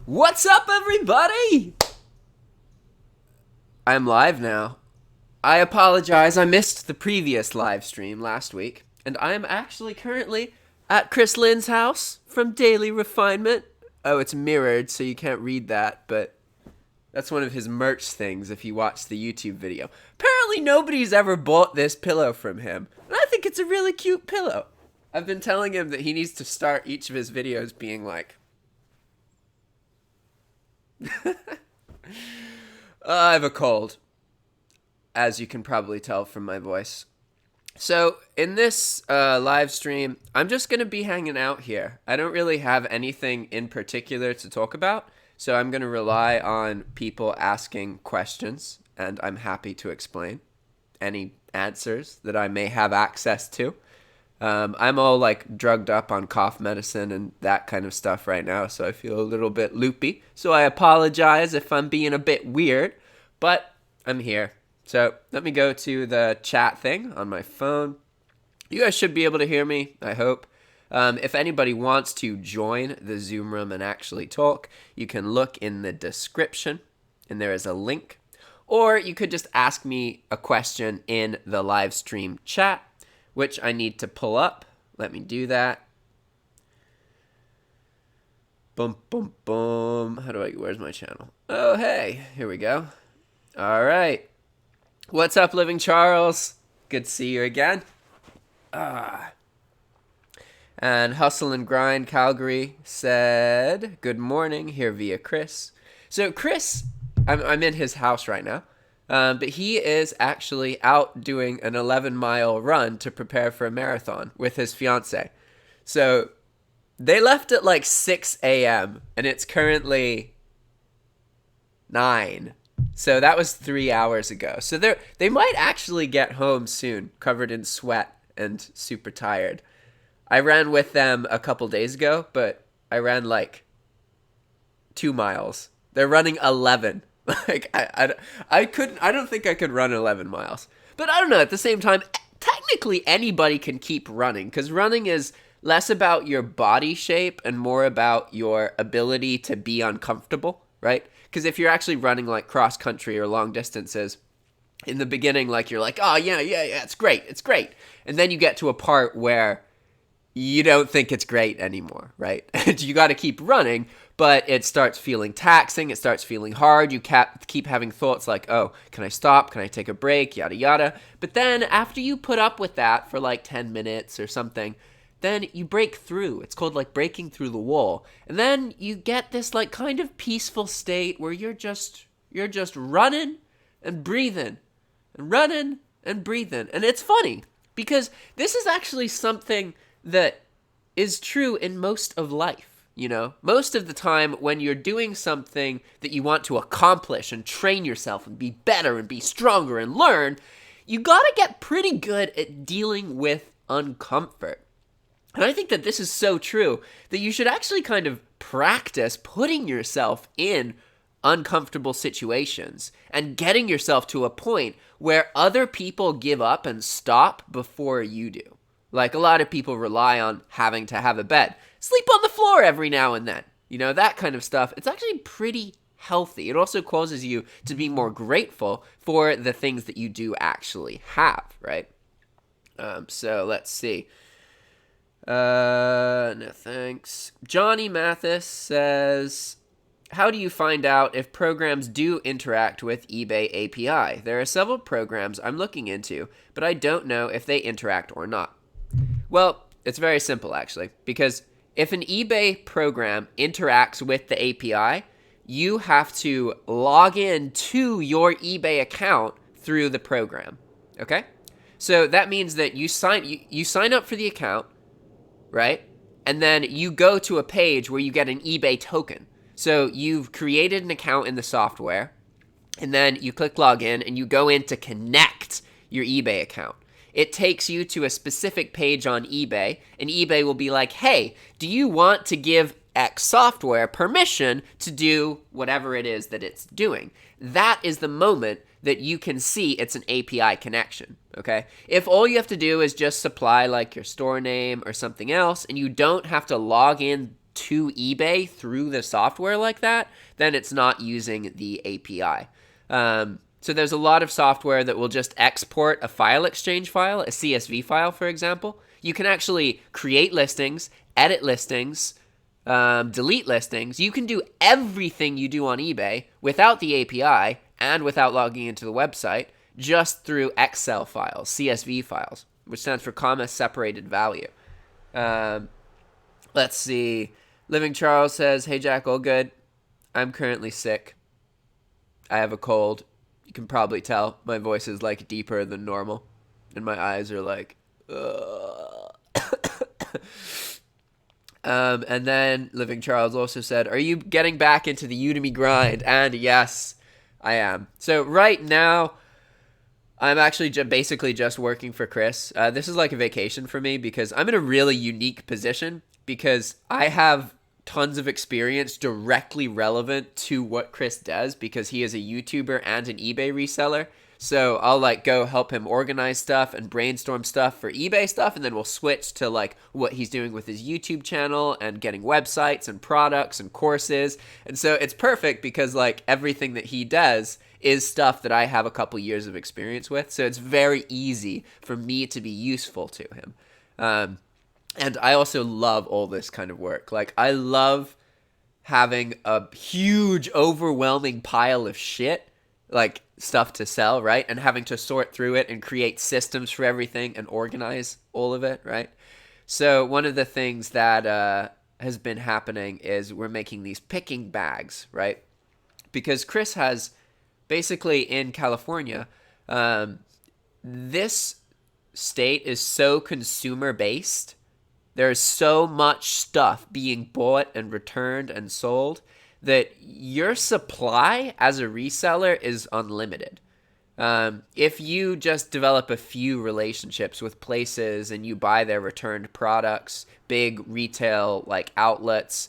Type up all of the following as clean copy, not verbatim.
What's up, everybody? I'm live now. I apologize, I missed the previous live stream last week, and I am actually currently at Chris Lynn's house from Daily Refinement. Oh, it's mirrored, so you can't read that, but that's one of his merch things if you watch the YouTube video. Apparently nobody's ever bought this pillow from him, and I think it's a really cute pillow. I've been telling him that he needs to start each of his videos being like, I have a cold, as you can probably tell from my voice. So in this live stream, I'm just going to be hanging out here. I don't really have anything in particular to talk about, so I'm going to rely on people asking questions, and I'm happy to explain any answers that I may have access to. I'm all like drugged up on cough medicine and that kind of stuff right now, so I feel a little bit loopy. So I apologize if I'm being a bit weird, but I'm here. So let me go to the chat thing on my phone. You guys should be able to hear me, I hope. If anybody wants to join the Zoom room and actually talk, you can look in the description, and there is a link. Or you could just ask me a question in the live stream chat, which I need to pull up. Let me do that. Boom, boom, boom. Where's my channel? Oh, hey, here we go. All right. What's up, Living Charles? Good to see you again. And Hustle and Grind Calgary said, good morning, here via Chris. So Chris, I'm in his house right now. But he is actually out doing an 11-mile run to prepare for a marathon with his fiance. So they left at like 6 a.m. and it's currently 9. So that was 3 hours ago. So they might actually get home soon, covered in sweat and super tired. I ran with them a couple days ago, but I ran like 2 miles. They're running 11. Like, I don't think I could run 11 miles. But I don't know, at the same time, technically anybody can keep running, because running is less about your body shape and more about your ability to be uncomfortable, right? Because if you're actually running like cross country or long distances, in the beginning, like you're like, oh yeah, it's great. And then you get to a part where you don't think it's great anymore, right? And you got to keep running, but it starts feeling taxing. It starts feeling hard. You keep having thoughts like, oh, can I stop? Can I take a break? Yada, yada. But then after you put up with that for like 10 minutes or something, then you break through. It's called like breaking through the wall. And then you get this like kind of peaceful state where you're just running and breathing and running and breathing. And it's funny because this is actually something that is true in most of life, you know? Most of the time when you're doing something that you want to accomplish and train yourself and be better and be stronger and learn, you gotta get pretty good at dealing with uncomfort. And I think that this is so true that you should actually kind of practice putting yourself in uncomfortable situations and getting yourself to a point where other people give up and stop before you do. Like, a lot of people rely on having to have a bed. Sleep on the floor every now and then. You know, that kind of stuff. It's actually pretty healthy. It also causes you to be more grateful for the things that you do actually have, right? So, let's see. No thanks. Johnny Mathis says, how do you find out if programs do interact with eBay API? There are several programs I'm looking into, but I don't know if they interact or not. Well, it's very simple, actually, because if an eBay program interacts with the API, you have to log in to your eBay account through the program, okay? So that means that you sign up for the account, right? And then you go to a page where you get an eBay token. So you've created an account in the software, and then you click login, and you go in to connect your eBay account. It takes you to a specific page on eBay, and eBay will be like, hey, do you want to give X software permission to do whatever it is that it's doing? That is the moment that you can see it's an API connection, okay? If all you have to do is just supply like your store name or something else, and you don't have to log in to eBay through the software like that, then it's not using the API. So there's a lot of software that will just export a file exchange file, a CSV file, for example. You can actually create listings, edit listings, delete listings. You can do everything you do on eBay without the API and without logging into the website, just through Excel files, CSV files, which stands for comma separated value. Let's see. Living Charles says, hey Jack, all good. I'm currently sick. I have a cold. You can probably tell my voice is like deeper than normal, and my eyes are like, and then Living Charles also said, are you getting back into the Udemy grind? And yes, I am. So right now, I'm actually basically just working for Chris. This is like a vacation for me because I'm in a really unique position because I have tons of experience directly relevant to what Chris does because he is a YouTuber and an eBay reseller. So I'll like go help him organize stuff and brainstorm stuff for eBay stuff, and then we'll switch to like what he's doing with his YouTube channel and getting websites and products and courses. And so it's perfect because like everything that he does is stuff that I have a couple years of experience with. So it's very easy for me to be useful to him. And I also love all this kind of work. Like I love having a huge, overwhelming pile of shit, like stuff to sell, right? And having to sort through it and create systems for everything and organize all of it, right? So one of the things that has been happening is we're making these picking bags, right? Because Chris has basically in California, this state is so consumer based. There's so much stuff being bought and returned and sold that your supply as a reseller is unlimited. If you just develop a few relationships with places and you buy their returned products, big retail like outlets,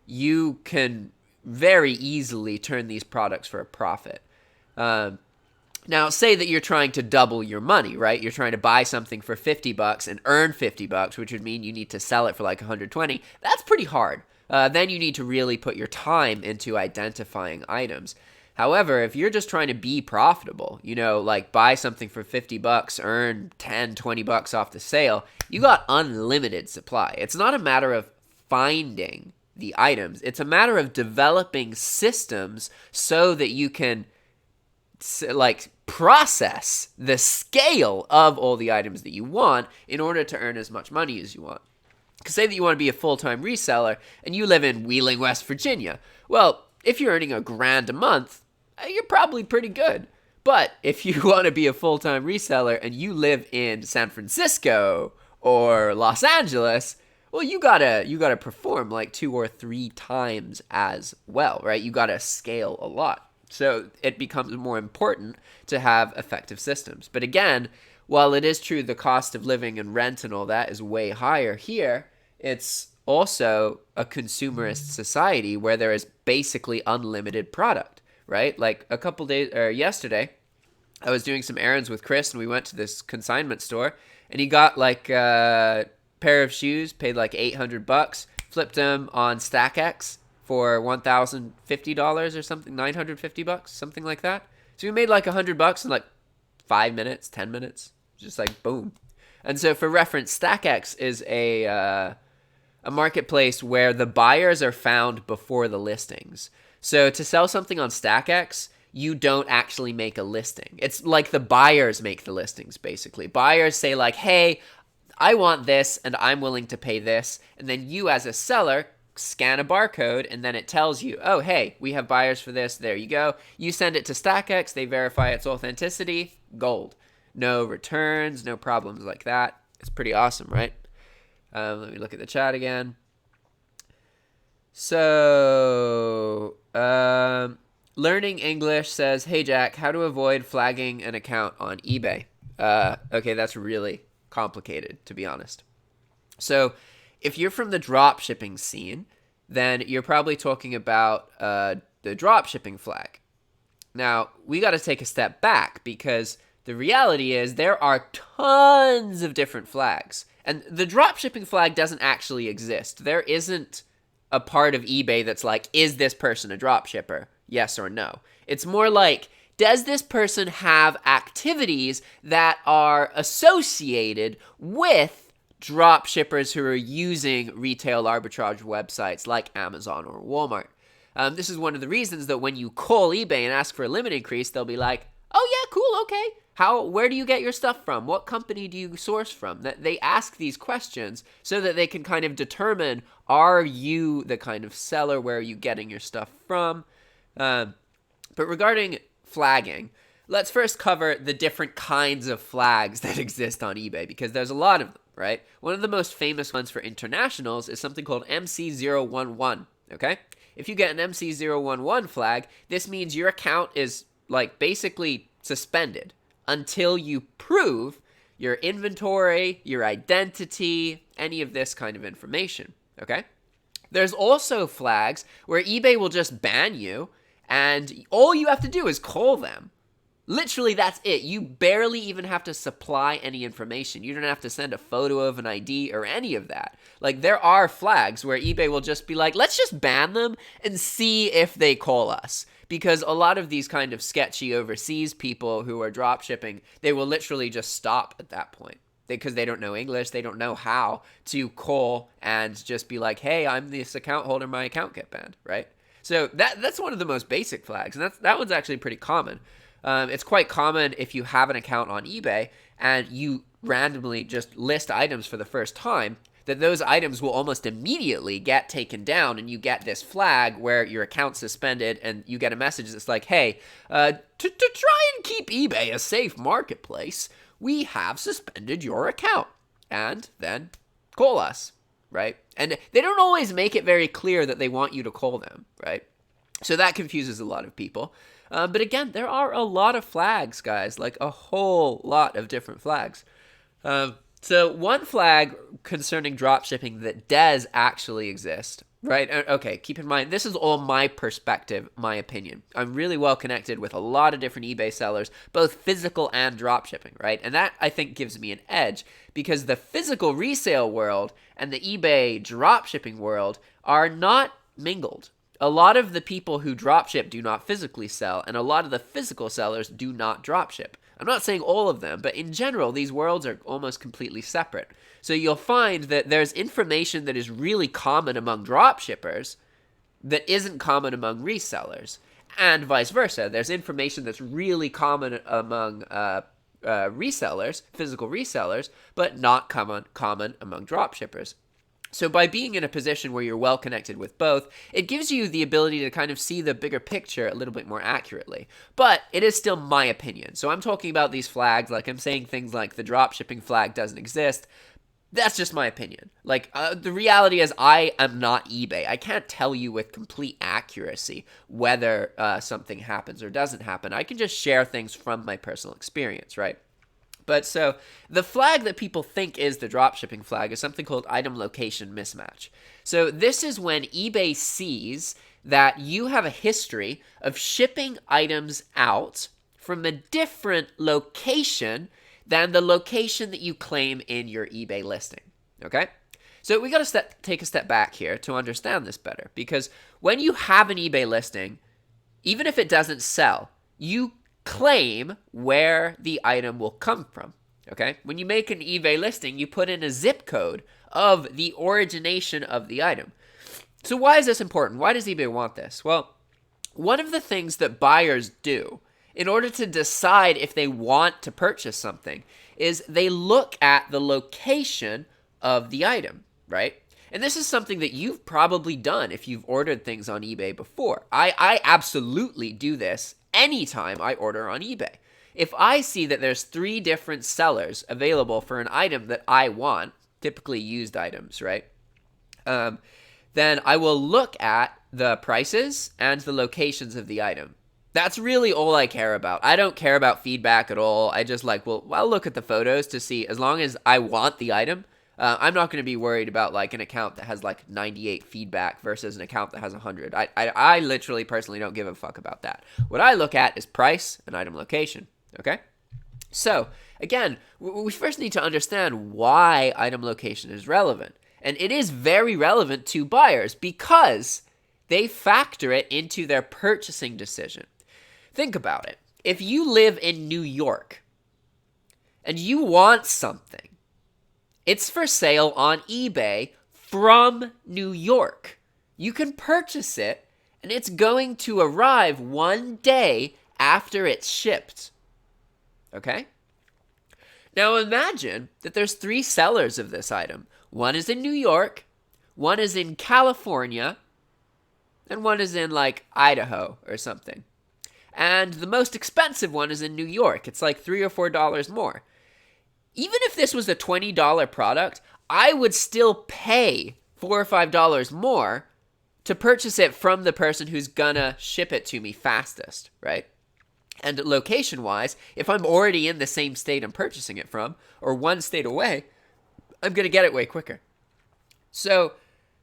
you can very easily turn these products for a profit. Now, say that you're trying to double your money, right? You're trying to buy something for $50 and earn $50, which would mean you need to sell it for like 120. That's pretty hard. Then you need to really put your time into identifying items. However, if you're just trying to be profitable, you know, like buy something for $50, earn 10, $20 off the sale, you got unlimited supply. It's not a matter of finding the items. It's a matter of developing systems so that you can like process the scale of all the items that you want in order to earn as much money as you want. Because say that you want to be a full-time reseller and you live in Wheeling, West Virginia. Well, if you're earning $1,000 a month, you're probably pretty good. But if you want to be a full-time reseller and you live in San Francisco or Los Angeles, well, you gotta perform like 2 or 3 times as well, right? You gotta scale a lot. So it becomes more important to have effective systems. But again, while it is true the cost of living and rent and all that is way higher here, it's also a consumerist society where there is basically unlimited product, right? Like a couple days or yesterday, I was doing some errands with Chris and we went to this consignment store and he got like a pair of shoes, paid like $800, flipped them on StackX for $1,050 or something, $950, something like that. So we made like $100 in like 5 minutes, 10 minutes, just like boom. And so for reference, StackX is a marketplace where the buyers are found before the listings. So to sell something on StackX, you don't actually make a listing. It's like the buyers make the listings, basically. Buyers say like, hey, I want this and I'm willing to pay this. And then you as a seller scan a barcode and then it tells you, oh, hey, we have buyers for this. There you go. You send it to StackX. They verify its authenticity. Gold. No returns, no problems like that. It's pretty awesome, right? Let me look at the chat again. So, Learning English says, hey, Jack, how to avoid flagging an account on eBay? Okay, that's really complicated, to be honest. So, if you're from the drop shipping scene, then you're probably talking about the drop shipping flag. Now, we got to take a step back because the reality is there are tons of different flags. And the drop shipping flag doesn't actually exist. There isn't a part of eBay that's like, is this person a drop shipper? Yes or no. It's more like, does this person have activities that are associated with drop shippers who are using retail arbitrage websites like Amazon or Walmart? This is one of the reasons that when you call eBay and ask for a limit increase, they'll be like, oh yeah, cool, okay. Where do you get your stuff from? What company do you source from? That they ask these questions so that they can kind of determine, are you the kind of seller? Where are you getting your stuff from? But regarding flagging, let's first cover the different kinds of flags that exist on eBay, because there's a lot of them, right? One of the most famous ones for internationals is something called MC011, okay? If you get an MC011 flag, this means your account is like basically suspended until you prove your inventory, your identity, any of this kind of information, okay? There's also flags where eBay will just ban you, and all you have to do is call them. Literally, that's it. You barely even have to supply any information. You don't have to send a photo of an ID or any of that. Like, there are flags where eBay will just be like, let's just ban them and see if they call us. Because a lot of these kind of sketchy overseas people who are drop shipping, they will literally just stop at that point. Because they don't know English, they don't know how to call and just be like, hey, I'm this account holder, my account get banned, right? So that's one of the most basic flags, and that one's actually pretty common. It's quite common if you have an account on eBay and you randomly just list items for the first time, that those items will almost immediately get taken down, and you get this flag where your account's suspended, and you get a message that's like, hey, to try and keep eBay a safe marketplace, we have suspended your account, and then call us, right? And they don't always make it very clear that they want you to call them, right? So that confuses a lot of people. But again, there are a lot of flags, guys, like a whole lot of different flags. So one flag concerning dropshipping that does actually exist, right? Okay, keep in mind, this is all my perspective, my opinion. I'm really well connected with a lot of different eBay sellers, both physical and dropshipping, right? And that, I think, gives me an edge, because the physical resale world and the eBay dropshipping world are not mingled. A lot of the people who dropship do not physically sell, and a lot of the physical sellers do not dropship. I'm not saying all of them, but in general, these worlds are almost completely separate. So you'll find that there's information that is really common among dropshippers that isn't common among resellers, and vice versa. There's information that's really common among resellers, physical resellers, but not common among dropshippers. So by being in a position where you're well connected with both, it gives you the ability to kind of see the bigger picture a little bit more accurately. But it is still my opinion. So I'm talking about these flags, like I'm saying things like the dropshipping flag doesn't exist. That's just my opinion. Like, the reality is I am not eBay. I can't tell you with complete accuracy whether something happens or doesn't happen. I can just share things from my personal experience, right? But so the flag that people think is the dropshipping flag is something called item location mismatch. So this is when eBay sees that you have a history of shipping items out from a different location than the location that you claim in your eBay listing, okay? So we got to take a step back here to understand this better, because when you have an eBay listing, even if it doesn't sell, you claim where the item will come from, okay? When you make an eBay listing, you put in a zip code of the origination of the item. So why is this important? Why does eBay want this? Well, one of the things that buyers do in order to decide if they want to purchase something is they look at the location of the item, right? And this is something that you've probably done if you've ordered things on eBay before. I absolutely do this anytime I order on eBay. If I see that there's 3 different sellers available for an item that I want, typically used items, right? Then I will look at the prices and the locations of the item. That's really all I care about. I don't care about feedback at all. I just like, well, I'll look at the photos to see, as long as I want the item, I'm not going to be worried about like an account that has like 98 feedback versus an account that has 100. I literally personally don't give a fuck about that. What I look at is price and item location, okay? So, again, we first need to understand why item location is relevant. And it is very relevant to buyers because they factor it into their purchasing decision. Think about it. If you live in New York and you want something, it's for sale on eBay from New York. You can purchase it and it's going to arrive one day after it's shipped. Okay? Now imagine that there's 3 sellers of this item. One is in New York, one is in California, and one is in like Idaho or something. And the most expensive one is in New York. It's like $3 or $4 more. Even if this was a $20 product, I would still pay $4 or $5 more to purchase it from the person who's gonna ship it to me fastest, right? And location-wise, if I'm already in the same state I'm purchasing it from, or one state away, I'm gonna get it way quicker. So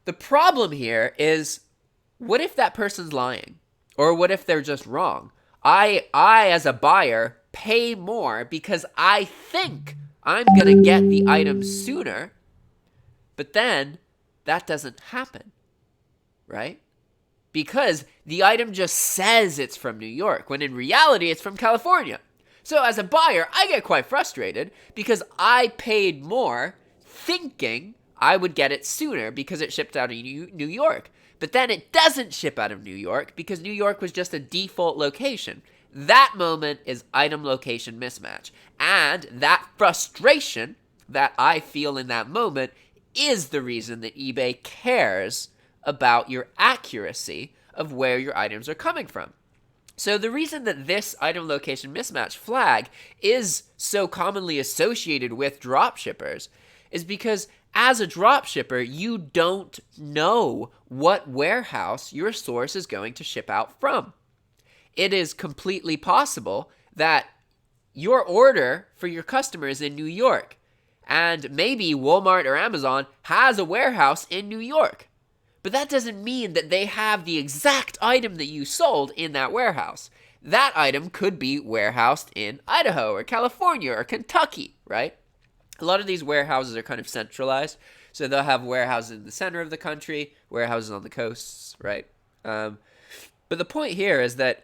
the problem here is, what if that person's lying? Or what if they're just wrong? I as a buyer, pay more because I think I'm going to get the item sooner, but then that doesn't happen, right? Because the item just says it's from New York, when in reality it's from California. So as a buyer, I get quite frustrated because I paid more thinking I would get it sooner because it shipped out of New York. But then it doesn't ship out of New York because New York was just a default location. That moment is item location mismatch. And that frustration that I feel in that moment is the reason that eBay cares about your accuracy of where your items are coming from. So the reason that this item location mismatch flag is so commonly associated with dropshippers is because as a dropshipper, you don't know what warehouse your source is going to ship out from. It is completely possible that your order for your customer is in New York, and maybe Walmart or Amazon has a warehouse in New York. But that doesn't mean that they have the exact item that you sold in that warehouse. That item could be warehoused in Idaho or California or Kentucky, right? A lot of these warehouses are kind of centralized. So they'll have warehouses in the center of the country, warehouses on the coasts, right? But the point here is that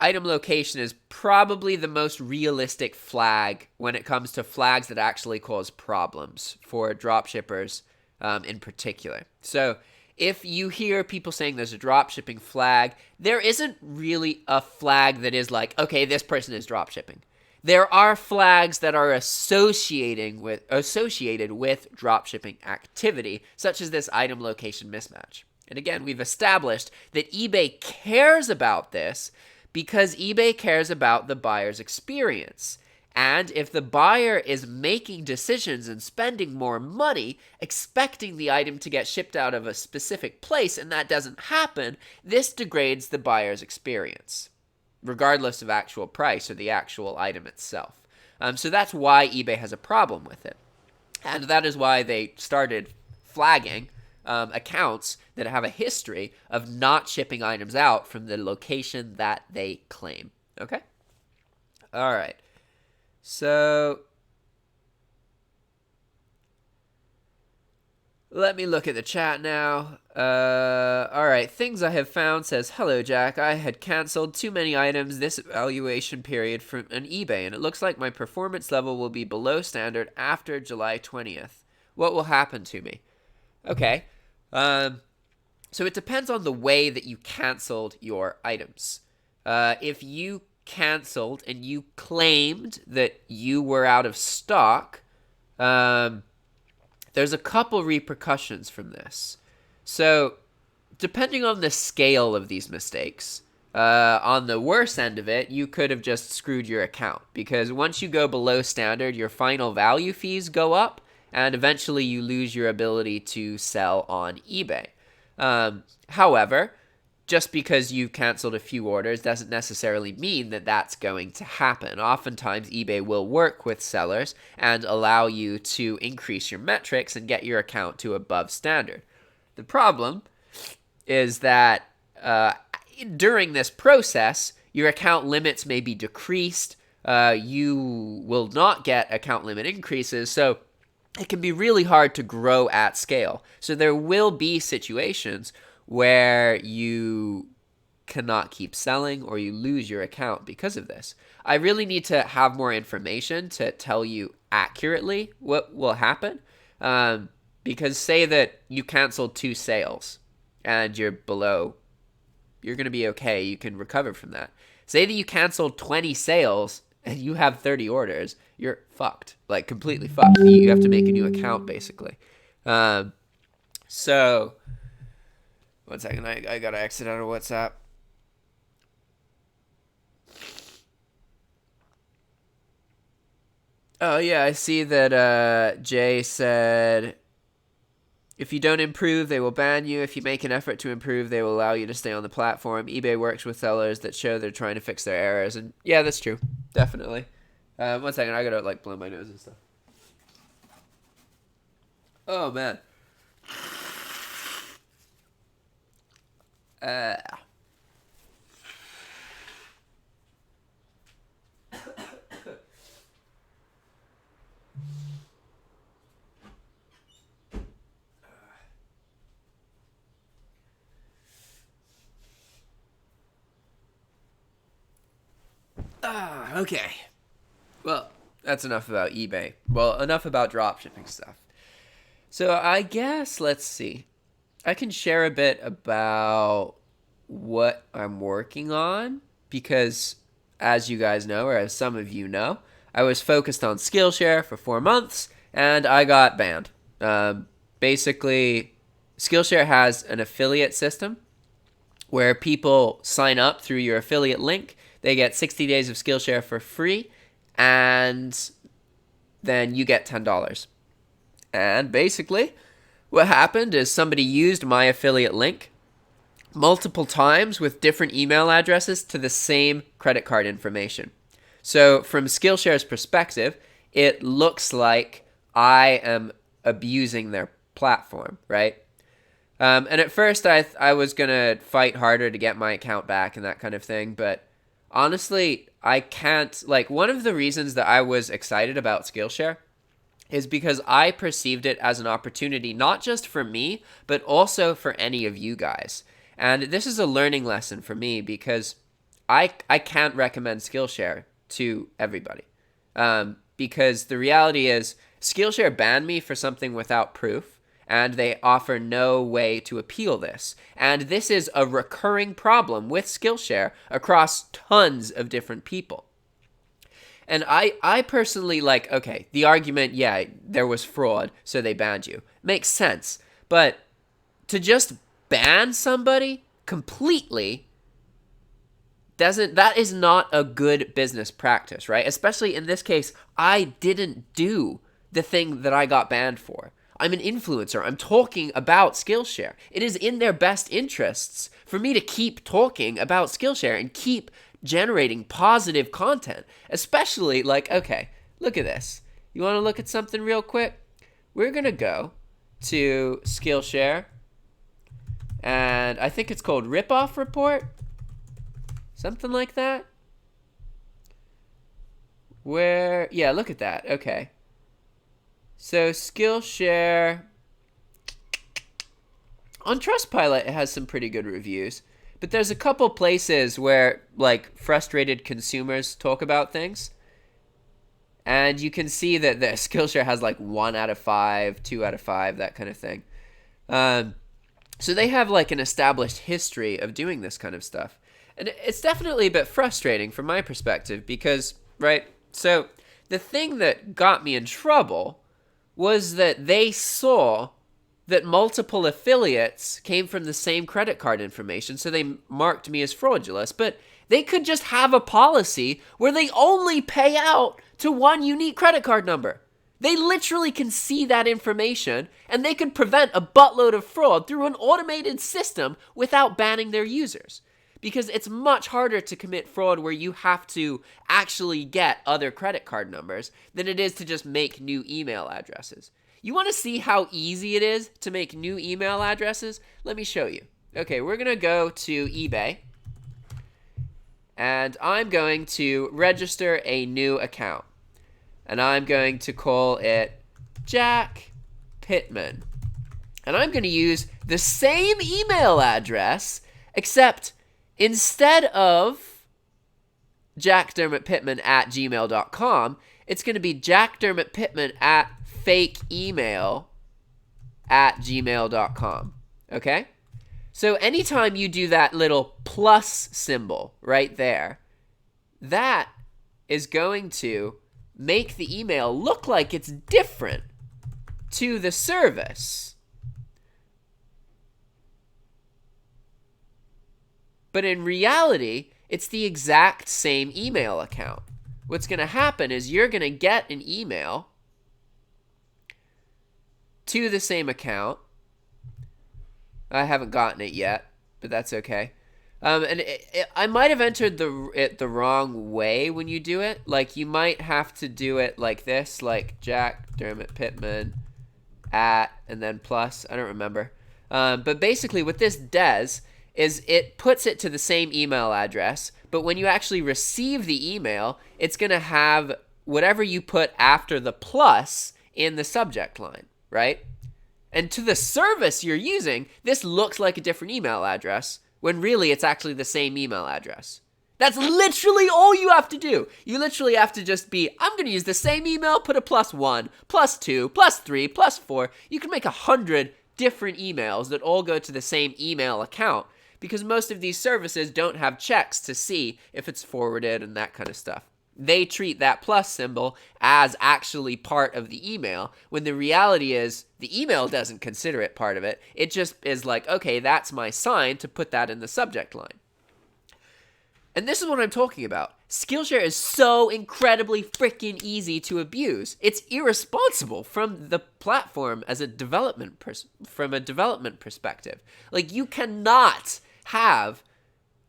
item location is probably the most realistic flag when it comes to flags that actually cause problems for dropshippers in particular. So if you hear people saying there's a dropshipping flag, there isn't really a flag that is like, okay, this person is dropshipping. There are flags that are associated with dropshipping activity, such as this item location mismatch. And again, we've established that eBay cares about this because eBay cares about the buyer's experience. And if the buyer is making decisions and spending more money, expecting the item to get shipped out of a specific place, and that doesn't happen, this degrades the buyer's experience, regardless of actual price or the actual item itself. So that's why eBay has a problem with it. And that is why they started flagging accounts that have a history of not shipping items out from the location that they claim. Okay? All right. So let me look at the chat now. All right. Things I have found says, hello, Jack. I had canceled too many items this evaluation period from an eBay, and it looks like my performance level will be below standard after July 20th. What will happen to me? Okay. So it depends on the way that you canceled your items. If you canceled and you claimed that you were out of stock, there's a couple repercussions from this. So depending on the scale of these mistakes, on the worst end of it, you could have just screwed your account, because once you go below standard, your final value fees go up, and eventually you lose your ability to sell on eBay. However, just because you canceled a few orders doesn't necessarily mean that that's going to happen. Oftentimes, eBay will work with sellers and allow you to increase your metrics and get your account to above standard. The problem is that during this process, your account limits may be decreased. You will not get account limit increases. So it can be really hard to grow at scale. So there will be situations where you cannot keep selling or you lose your account because of this. I really need to have more information to tell you accurately what will happen. Because say that you canceled 2 sales and you're below, you're going to be okay. You can recover from that. Say that you canceled 20 sales and you have 30 orders, you're fucked, like completely fucked. You have to make a new account basically. So, one second, I got to exit out of WhatsApp. Oh, yeah, I see that Jay said, if you don't improve, they will ban you. If you make an effort to improve, they will allow you to stay on the platform. eBay works with sellers that show they're trying to fix their errors. And yeah, that's true. Definitely. 1 second, I gotta like blow my nose and stuff. Oh, man. Okay. Well, that's enough about eBay. Well, enough about dropshipping stuff. So I guess, let's see. I can share a bit about what I'm working on because, as you guys know, or as some of you know, I was focused on Skillshare for 4 months and I got banned. Basically, Skillshare has an affiliate system where people sign up through your affiliate link. They get 60 days of Skillshare for free, and then you get $10. And basically, what happened is somebody used my affiliate link multiple times with different email addresses to the same credit card information. So from Skillshare's perspective, it looks like I am abusing their platform, right? And at first, I was going to fight harder to get my account back and that kind of thing, but honestly, I can't, like, one of the reasons that I was excited about Skillshare is because I perceived it as an opportunity, not just for me, but also for any of you guys. And this is a learning lesson for me because I can't recommend Skillshare to everybody. Because the reality is Skillshare banned me for something without proof, and they offer no way to appeal this. And this is a recurring problem with Skillshare across tons of different people. And I personally like, okay, the argument, yeah, there was fraud, so they banned you. Makes sense. But to just ban somebody completely that is not a good business practice, right? Especially in this case, I didn't do the thing that I got banned for. I'm an influencer. I'm talking about Skillshare. It is in their best interests for me to keep talking about Skillshare and keep generating positive content. Especially, like, okay, look at this. You want to look at something real quick? We're going to go to Skillshare, and I think it's called Ripoff Report. Something like that. Where, yeah, look at that. Okay. So Skillshare, on Trustpilot, it has some pretty good reviews. But there's a couple places where, like, frustrated consumers talk about things. And you can see that the Skillshare has, like, 1 out of 5, 2 out of 5, that kind of thing. So they have, like, an established history of doing this kind of stuff. And it's definitely a bit frustrating from my perspective because, right, so the thing that got me in trouble was that they saw that multiple affiliates came from the same credit card information, so they marked me as fraudulent. But they could just have a policy where they only pay out to one unique credit card number. They literally can see that information, and they could prevent a buttload of fraud through an automated system without banning their users. Because it's much harder to commit fraud where you have to actually get other credit card numbers than it is to just make new email addresses. You want to see how easy it is to make new email addresses? Let me show you. Okay, we're going to go to eBay, and I'm going to register a new account. And I'm going to call it Jack Pitman. And I'm going to use the same email address, except instead of jackdermotpitman@gmail.com, it's going to be jackdermotpitman@fakeemail@gmail.com. Okay? So anytime you do that little plus symbol right there, that is going to make the email look like it's different to the service. But in reality, it's the exact same email account. What's going to happen is you're going to get an email to the same account. I haven't gotten it yet, but that's okay. And I might have entered it the wrong way when you do it. Like, you might have to do it like this, like Jack Dermot Pitman @ and then plus. I don't remember. But basically what this does is it puts it to the same email address, but when you actually receive the email, it's going to have whatever you put after the plus in the subject line, right? And to the service you're using, this looks like a different email address, when really it's actually the same email address. That's literally all you have to do. You literally have to just be, I'm going to use the same email, put a +1, +2, +3, +4. You can make 100 different emails that all go to the same email account, because most of these services don't have checks to see if it's forwarded and that kind of stuff. They treat that plus symbol as actually part of the email, when the reality is the email doesn't consider it part of it. It just is like, okay, that's my sign to put that in the subject line. And this is what I'm talking about. Skillshare is so incredibly freaking easy to abuse. It's irresponsible from the platform as a from a development perspective. Like, you cannot have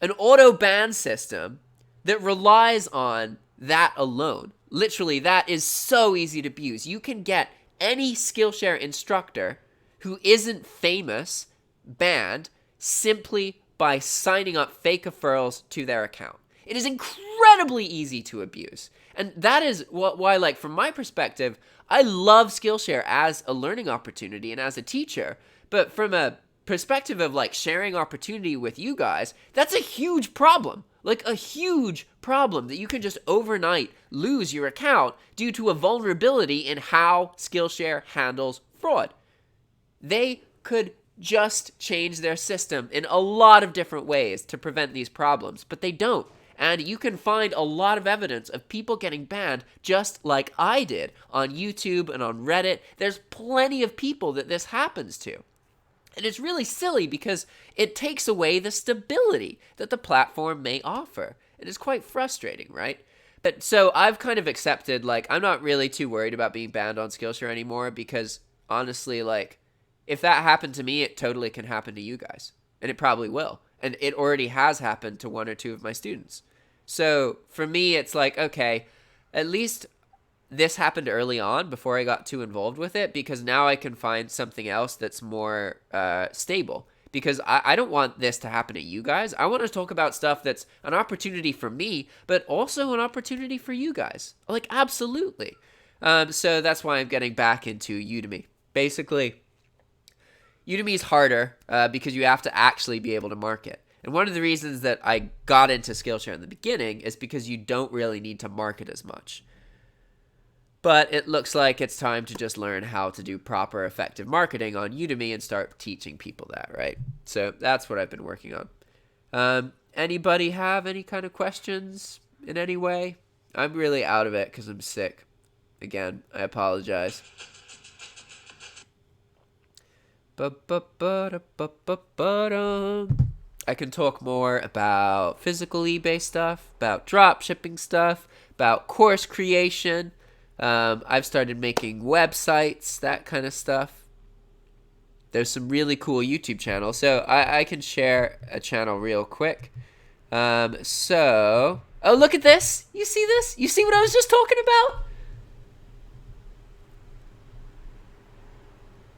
an auto ban system that relies on that alone. Literally, that is so easy to abuse. You can get any Skillshare instructor who isn't famous banned simply by signing up fake referrals to their account. It is incredibly easy to abuse. And that is why, like, from my perspective, I love Skillshare as a learning opportunity and as a teacher. But from a perspective of, like, sharing opportunity with you guys, that's a huge problem. Like, a huge problem that you can just overnight lose your account due to a vulnerability in how Skillshare handles fraud. They could just change their system in a lot of different ways to prevent these problems, but they don't. And you can find a lot of evidence of people getting banned just like I did on YouTube and on Reddit. There's plenty of people that this happens to. And it's really silly because it takes away the stability that the platform may offer. It is quite frustrating, right? But so I've kind of accepted, like, I'm not really too worried about being banned on Skillshare anymore, because honestly, like, if that happened to me, it totally can happen to you guys. And it probably will. And it already has happened to 1 or 2 of my students. So for me, it's like, okay, at least this happened early on before I got too involved with it, because now I can find something else that's more stable. Because I don't want this to happen to you guys. I want to talk about stuff that's an opportunity for me, but also an opportunity for you guys. Like, absolutely. So that's why I'm getting back into Udemy. Basically, Udemy is harder because you have to actually be able to market. And one of the reasons that I got into Skillshare in the beginning is because you don't really need to market as much. But it looks like it's time to just learn how to do proper, effective marketing on Udemy and start teaching people that, right? So that's what I've been working on. Anybody have any kind of questions in any way? I'm really out of it because I'm sick. Again, I apologize. I can talk more about physical eBay stuff, about drop shipping stuff, about course creation. I've started making websites, that kind of stuff. There's some really cool YouTube channels. So I can share a channel real quick. Oh, look at this. You see this? You see what I was just talking about?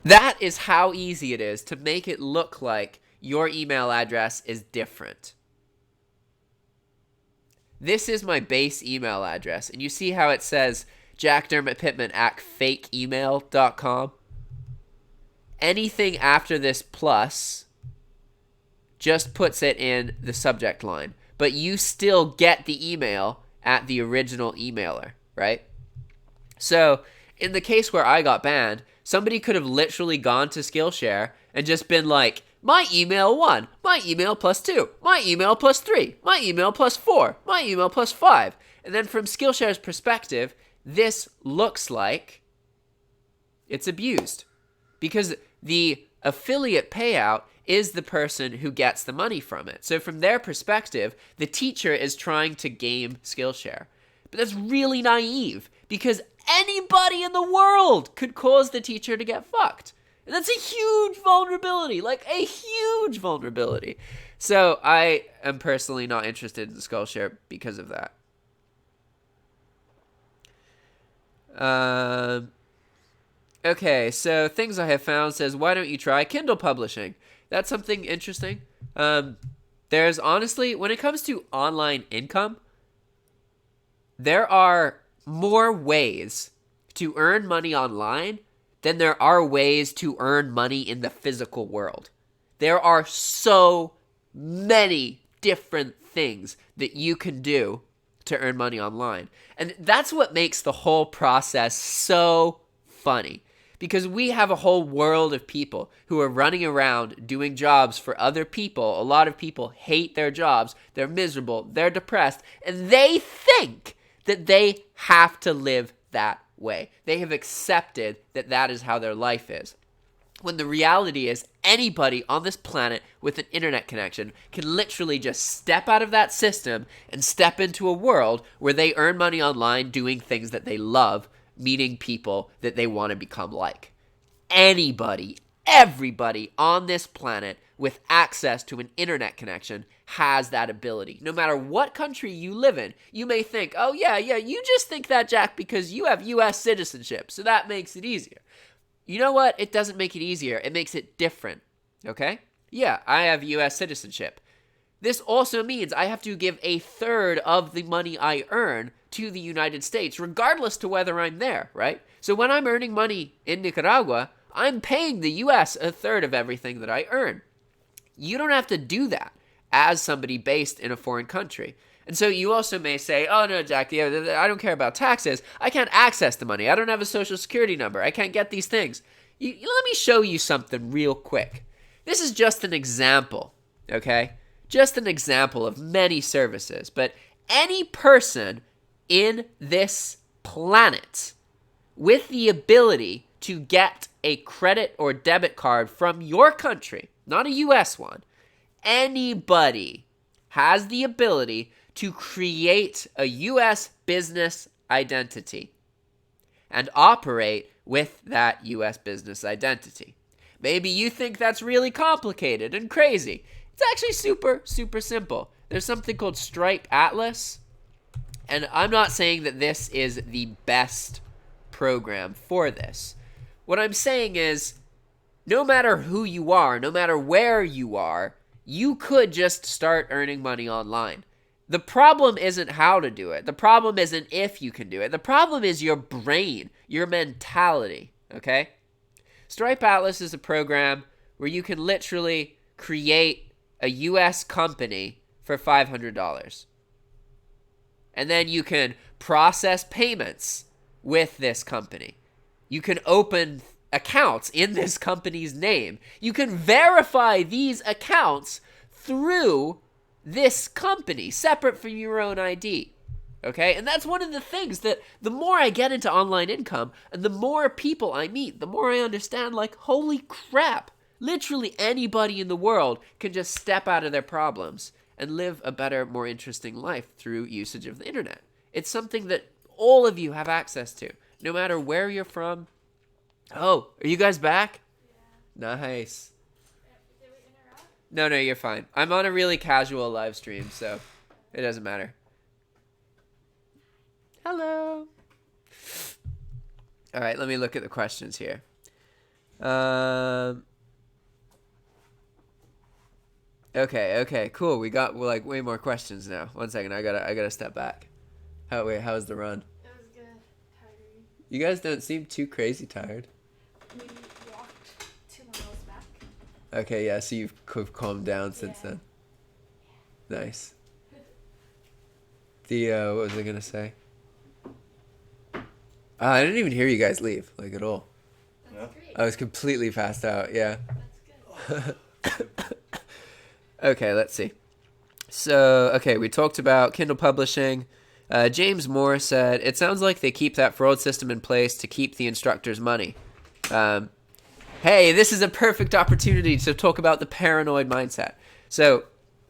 That is how easy it is to make it look like your email address is different. This is my base email address, and you see how it says jackdermotpitman@fakeemail.com. Anything after this plus just puts it in the subject line, but you still get the email at the original emailer, right? So in the case where I got banned, somebody could have literally gone to Skillshare and just been like, my email 1, my email plus 2, my email plus 3, my email plus 4, my email plus 5. And then from Skillshare's perspective, this looks like it's abused because the affiliate payout is the person who gets the money from it. So from their perspective, the teacher is trying to game Skillshare. But that's really naive because anybody in the world could cause the teacher to get fucked. And that's a huge vulnerability, like a huge vulnerability. So I am personally not interested in Skillshare because of that. Okay, so things I have found says, why don't you try Kindle publishing? That's something interesting. There's honestly, when it comes to online income, there are more ways to earn money online than there are ways to earn money in the physical world. There are so many different things that you can do to earn money online. And that's what makes the whole process so funny. Because we have a whole world of people who are running around doing jobs for other people. A lot of people hate their jobs. They're miserable. They're depressed. And they think that they have to live that way. They have accepted that that is how their life is. When the reality is anybody on this planet with an internet connection can literally just step out of that system and step into a world where they earn money online doing things that they love, meeting people that they want to become like. Anybody, everybody on this planet with access to an internet connection has that ability. No matter what country you live in, you may think, oh yeah, you just think that, Jack, because you have U.S. citizenship, so that makes it easier. You know what? It doesn't make it easier. It makes it different, okay? Yeah, I have U.S. citizenship. This also means I have to give a third of the money I earn to the United States, regardless to whether I'm there, right? So when I'm earning money in Nicaragua, I'm paying the U.S. a third of everything that I earn. You don't have to do that as somebody based in a foreign country. And so you also may say, oh no, Jack, I don't care about taxes. I can't access the money. I don't have a social security number. I can't get these things. Let me show you something real quick. This is just an example, okay? Just an example of many services. But any person in this planet with the ability to get a credit or debit card from your country, not a U.S. one, anybody has the ability to create a U.S. business identity and operate with that U.S. business identity. Maybe you think that's really complicated and crazy. It's actually super, super simple. There's something called Stripe Atlas, and I'm not saying that this is the best program for this. What I'm saying is, no matter who you are, no matter where you are, you could just start earning money online. The problem isn't how to do it. The problem isn't if you can do it. The problem is your brain, your mentality, okay? Stripe Atlas is a program where you can literally create a U.S. company for $500. And then you can process payments with this company. You can open accounts in this company's name. You can verify these accounts through this company, separate from your own ID, okay? And that's one of the things that the more I get into online income and the more people I meet, the more I understand, like, holy crap, literally anybody in the world can just step out of their problems and live a better, more interesting life through usage of the internet. It's something that all of you have access to, no matter where you're from. Oh, are you guys back? Yeah. Nice. No, you're fine. I'm on a really casual live stream, so it doesn't matter. Hello. All right, let me look at the questions here. Okay, cool. We got like way more questions now. 1 second, I gotta step back. How's the run? It was good. How are you? You guys don't seem too crazy tired. We walked 2 miles back. Okay, yeah, so you've calmed down since then. Nice. What was I gonna say? I didn't even hear you guys leave, like, at all. That's great. I was completely passed out, yeah. That's good. Okay, let's see. So, okay, we talked about Kindle publishing. James Moore said, it sounds like they keep that fraud system in place to keep the instructors' money. Hey, this is a perfect opportunity to talk about the paranoid mindset. So,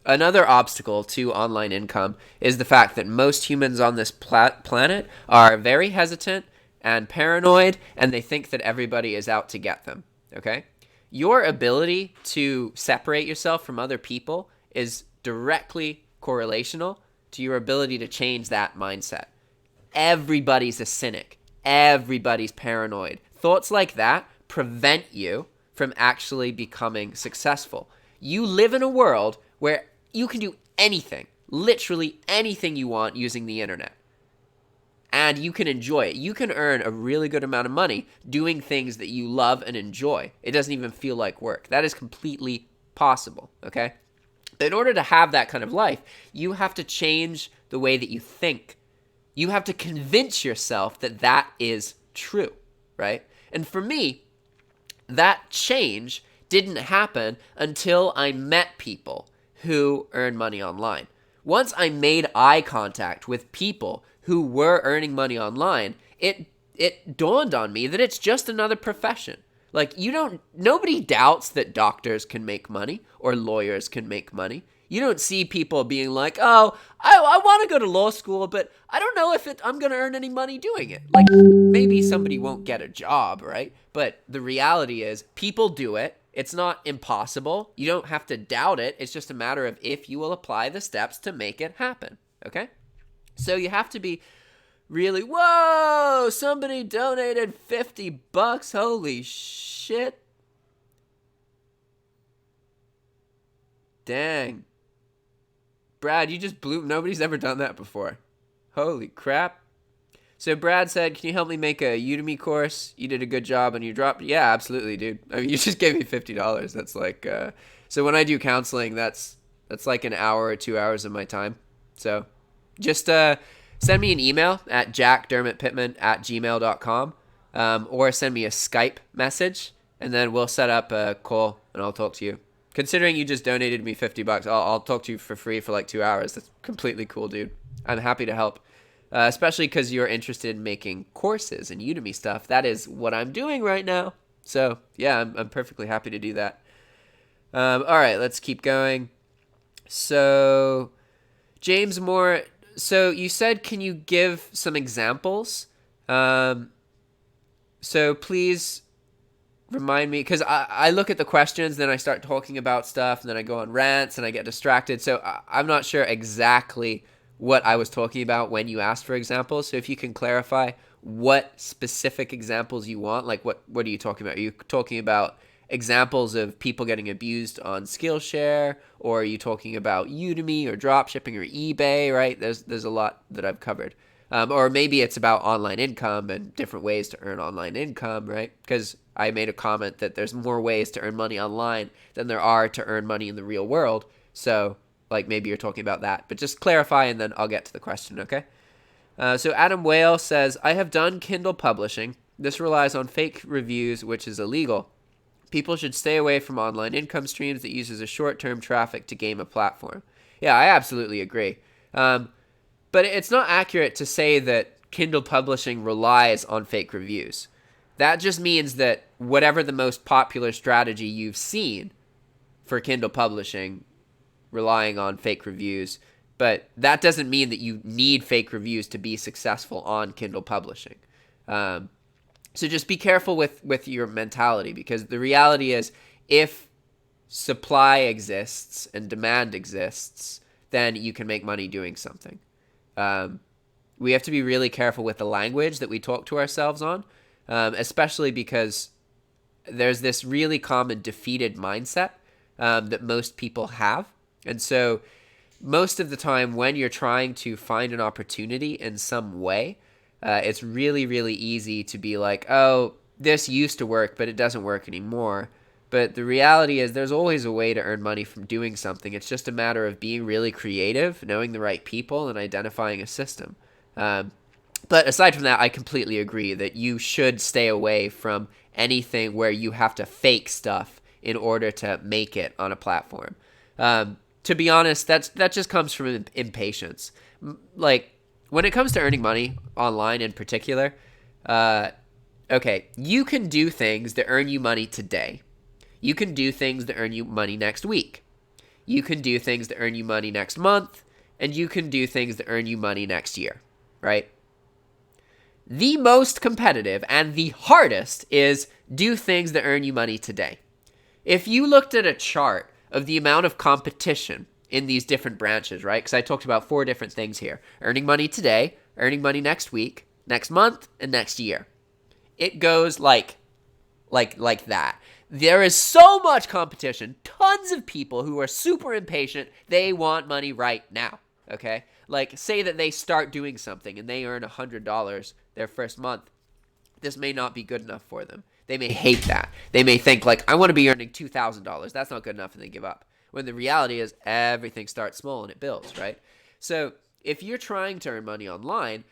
another obstacle to online income is the fact that most humans on this planet are very hesitant and paranoid, and they think that everybody is out to get them, okay? Your ability to separate yourself from other people is directly correlational to your ability to change that mindset. Everybody's a cynic. Everybody's paranoid. Thoughts like that prevent you from actually becoming successful. You live in a world where you can do anything, literally anything you want using the internet. And you can enjoy it. You can earn a really good amount of money doing things that you love and enjoy. It doesn't even feel like work. That is completely possible, okay? In order to have that kind of life, you have to change the way that you think. You have to convince yourself that that is true, right? And for me, that change didn't happen until I met people who earn money online. Once I made eye contact with people who were earning money online, it dawned on me that it's just another profession. Like, nobody doubts that doctors can make money or lawyers can make money. You don't see people being like, oh, I want to go to law school, but I don't know if I'm going to earn any money doing it. Like, maybe somebody won't get a job, right? But the reality is people do it. It's not impossible. You don't have to doubt it. It's just a matter of if you will apply the steps to make it happen, okay? So you have to be really, whoa, somebody donated $50. Holy shit. Dang. Brad, you just blew. Nobody's ever done that before. Holy crap. So Brad said, can you help me make a Udemy course? You did a good job and you dropped. Yeah, absolutely, dude. I mean, you just gave me $50. That's like, so when I do counseling, that's like an hour or 2 hours of my time. So just send me an email at jackdermotpittman@gmail.com, or send me a Skype message, and then we'll set up a call and I'll talk to you. Considering you just donated me $50, I'll talk to you for free for like 2 hours. That's completely cool, dude. I'm happy to help, especially because you're interested in making courses and Udemy stuff. That is what I'm doing right now. So yeah, I'm perfectly happy to do that. All right, let's keep going. So James Moore, so you said, can you give some examples? So please remind me, because I look at the questions, then I start talking about stuff, and then I go on rants, and I get distracted. So I'm not sure exactly what I was talking about when you asked for examples. So if you can clarify what specific examples you want, like what are you talking about? Are you talking about examples of people getting abused on Skillshare, or are you talking about Udemy or dropshipping or eBay, right? There's a lot that I've covered. Or maybe it's about online income and different ways to earn online income, right? Because I made a comment that there's more ways to earn money online than there are to earn money in the real world. So, like, maybe you're talking about that. But just clarify, and then I'll get to the question, okay? So Adam Whale says, I have done Kindle publishing. This relies on fake reviews, which is illegal. People should stay away from online income streams that uses a short-term traffic to game a platform. Yeah, I absolutely agree. But it's not accurate to say that Kindle publishing relies on fake reviews. That just means that whatever the most popular strategy you've seen for Kindle publishing, relying on fake reviews, but that doesn't mean that you need fake reviews to be successful on Kindle publishing. So just be careful with your mentality, because the reality is, if supply exists and demand exists, then you can make money doing something. We have to be really careful with the language that we talk to ourselves on, especially because there's this really common defeated mindset that most people have. And so most of the time when you're trying to find an opportunity in some way, It's really, really easy to be like, oh, this used to work, but it doesn't work anymore. But the reality is there's always a way to earn money from doing something. It's just a matter of being really creative, knowing the right people, and identifying a system. Um, but aside from that, I completely agree that you should stay away from anything where you have to fake stuff in order to make it on a platform. To be honest, that just comes from impatience. Like when it comes to earning money online in particular, okay, you can do things that earn you money today. You can do things that earn you money next week. You can do things that earn you money next month, and you can do things that earn you money next year, right? The most competitive and the hardest is do things that earn you money today. If you looked at a chart of the amount of competition in these different branches, right? Because I talked about 4 different things here. Earning money today, earning money next week, next month, and next year. It goes like that. There is so much competition, tons of people who are super impatient. They want money right now, okay? Like, say that they start doing something and they earn $100 their first month. This may not be good enough for them. They may hate that. They may think, like, I want to be earning $2,000. That's not good enough, and they give up. When the reality is everything starts small and it builds, right? So if you're trying to earn money online,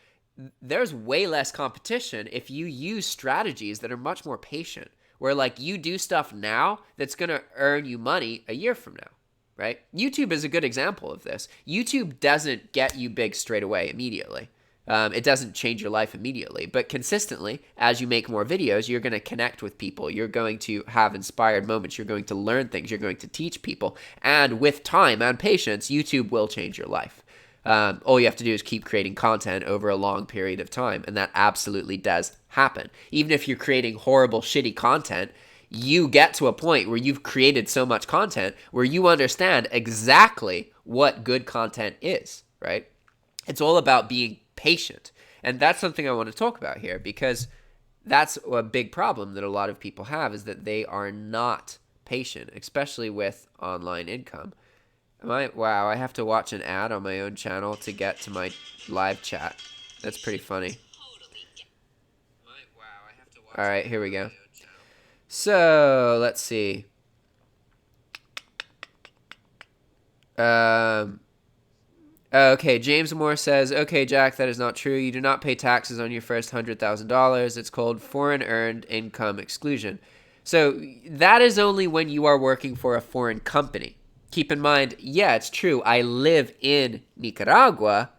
there's way less competition if you use strategies that are much more patient, where like you do stuff now that's going to earn you money a year from now, right? YouTube is a good example of this. YouTube doesn't get you big straight away immediately. It doesn't change your life immediately, but consistently, as you make more videos, you're going to connect with people. You're going to have inspired moments. You're going to learn things. You're going to teach people. And with time and patience, YouTube will change your life. All you have to do is keep creating content over a long period of time, and that absolutely does happen. Even if you're creating horrible, shitty content, you get to a point where you've created so much content where you understand exactly what good content is, right? It's all about being patient. And that's something I want to talk about here, because that's a big problem that a lot of people have, is that they are not patient, especially with online income. Wow, I have to watch an ad on my own channel to get to my live chat. That's pretty funny. All right, here we go. So, let's see. Okay, James Moore says, okay, Jack, that is not true. You do not pay taxes on your first $100,000. It's called foreign earned income exclusion. So that is only when you are working for a foreign company. Keep in mind, yeah, it's true. I live in Nicaragua,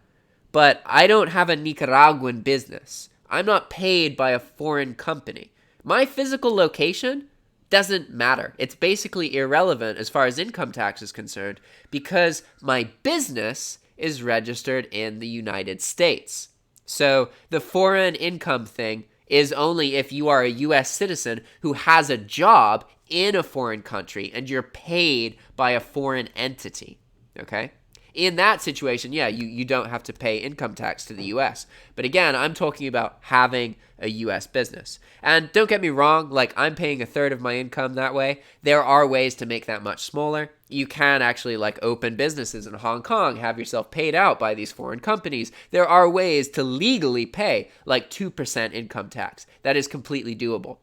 but I don't have a Nicaraguan business. I'm not paid by a foreign company. My physical location doesn't matter. It's basically irrelevant as far as income tax is concerned, because my business is registered in the United States. So the foreign income thing is only if you are a U.S. citizen who has a job in a foreign country and you're paid by a foreign entity, okay? In that situation, yeah, you don't have to pay income tax to the U.S. But again, I'm talking about having a U.S. business. And don't get me wrong, like I'm paying a third of my income that way. There are ways to make that much smaller. You can actually like open businesses in Hong Kong, have yourself paid out by these foreign companies. There are ways to legally pay like 2% income tax. That is completely doable.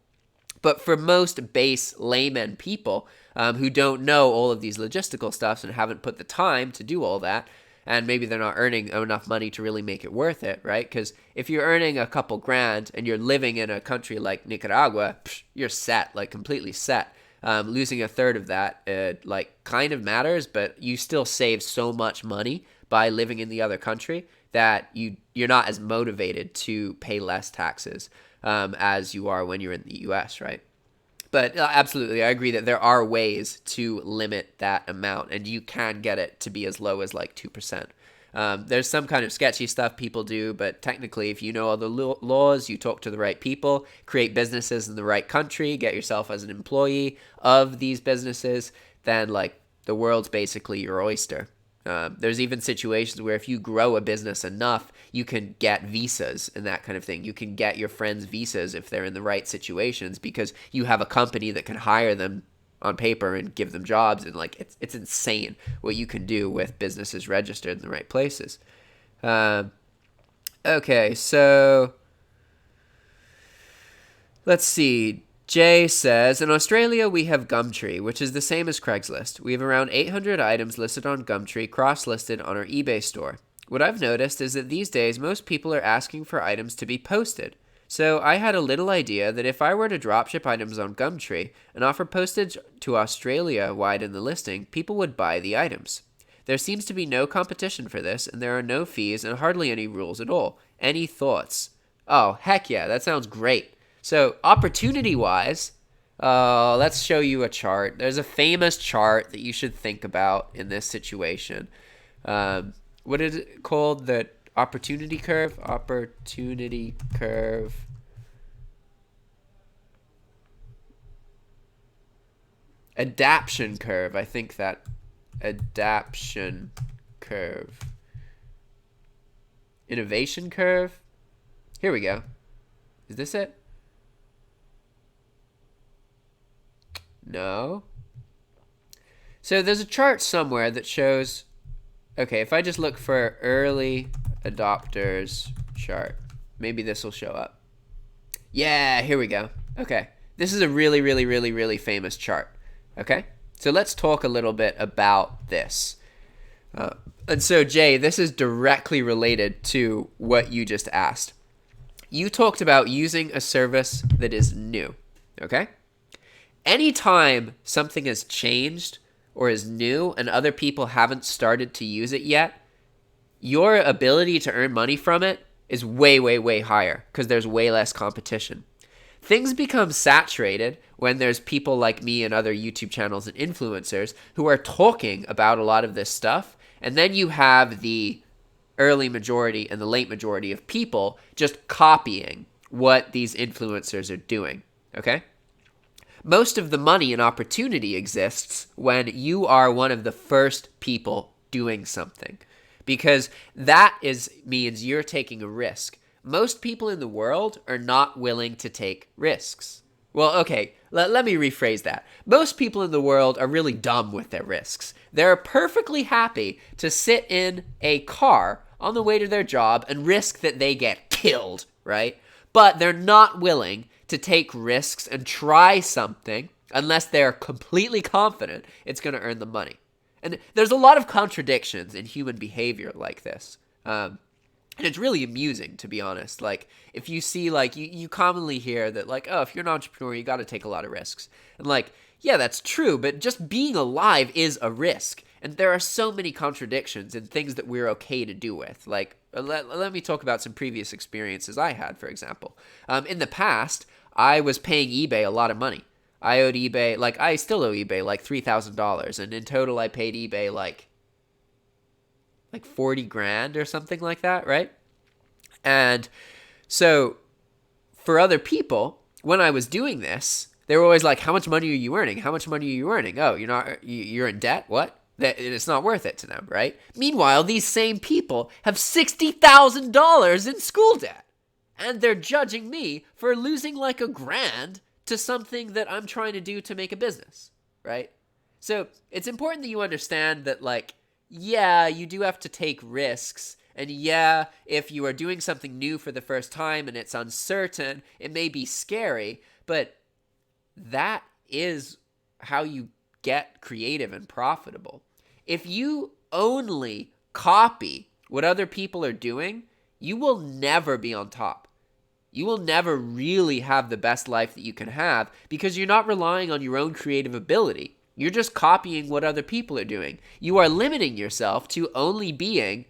But for most base layman people who don't know all of these logistical stuffs and haven't put the time to do all that, and maybe they're not earning enough money to really make it worth it, right? Because if you're earning a couple grand and you're living in a country like Nicaragua, you're set, like completely set. Losing a third of that, like kind of matters, but you still save so much money by living in the other country that you're not as motivated to pay less taxes as you are when you're in the U.S., right? But absolutely, I agree that there are ways to limit that amount, and you can get it to be as low as like 2%. There's some kind of sketchy stuff people do, but technically, if you know all the laws, you talk to the right people, create businesses in the right country, get yourself as an employee of these businesses, then like the world's basically your oyster. There's even situations where if you grow a business enough, you can get visas and that kind of thing. You can get your friends visas if they're in the right situations because you have a company that can hire them on paper and give them jobs. And like it's insane what you can do with businesses registered in the right places. Okay, so let's see. Jay says, in Australia, we have Gumtree, which is the same as Craigslist. We have around 800 items listed on Gumtree, cross-listed on our eBay store. What I've noticed is that these days, most people are asking for items to be posted. So I had a little idea that if I were to dropship items on Gumtree and offer postage to Australia-wide in the listing, people would buy the items. There seems to be no competition for this, and there are no fees and hardly any rules at all. Any thoughts? Oh, heck yeah, that sounds great. So, opportunity-wise, let's show you a chart. There's a famous chart that you should think about in this situation. What is it called? The opportunity curve? Opportunity curve. Adaption curve. I think that adaption curve. Innovation curve. Here we go. Is this it? No. So there's a chart somewhere that shows, okay, if I just look for early adopters chart, maybe this will show up. Yeah, here we go. Okay. This is a really, really, really, really famous chart. Okay. So let's talk a little bit about this. And so, Jay, this is directly related to what you just asked. You talked about using a service that is new. Okay? Anytime something has changed or is new and other people haven't started to use it yet, your ability to earn money from it is way, way, way higher because there's way less competition. Things become saturated when there's people like me and other YouTube channels and influencers who are talking about a lot of this stuff, and then you have the early majority and the late majority of people just copying what these influencers are doing, okay? Most of the money and opportunity exists when you are one of the first people doing something, because that means you're taking a risk. Most people in the world are not willing to take risks. Well, okay, let me rephrase that. Most people in the world are really dumb with their risks. They're perfectly happy to sit in a car on the way to their job and risk that they get killed, right? But they're not willing to take risks and try something unless they're completely confident it's going to earn them money. And there's a lot of contradictions in human behavior like this. And it's really amusing, to be honest. Like, if you see, like, you commonly hear that, like, oh, if you're an entrepreneur, you got to take a lot of risks. And, like, yeah, that's true, but just being alive is a risk. And there are so many contradictions and things that we're okay to do with. Like, let me talk about some previous experiences I had, for example. In the past, I was paying eBay a lot of money. I owed eBay, like, I still owe eBay, like, $3,000. And in total, I paid eBay, like 40 grand or something like that, right? And so for other people, when I was doing this, they were always like, how much money are you earning? How much money are you earning? Oh, you're in debt? What? It's not worth it to them, right? Meanwhile, these same people have $60,000 in school debt. And they're judging me for losing like $1,000 to something that I'm trying to do to make a business, right? So it's important that you understand that, like, yeah, you do have to take risks. And yeah, if you are doing something new for the first time and it's uncertain, it may be scary, but that is how you get creative and profitable. If you only copy what other people are doing, you will never be on top. You will never really have the best life that you can have because you're not relying on your own creative ability. You're just copying what other people are doing. You are limiting yourself to only being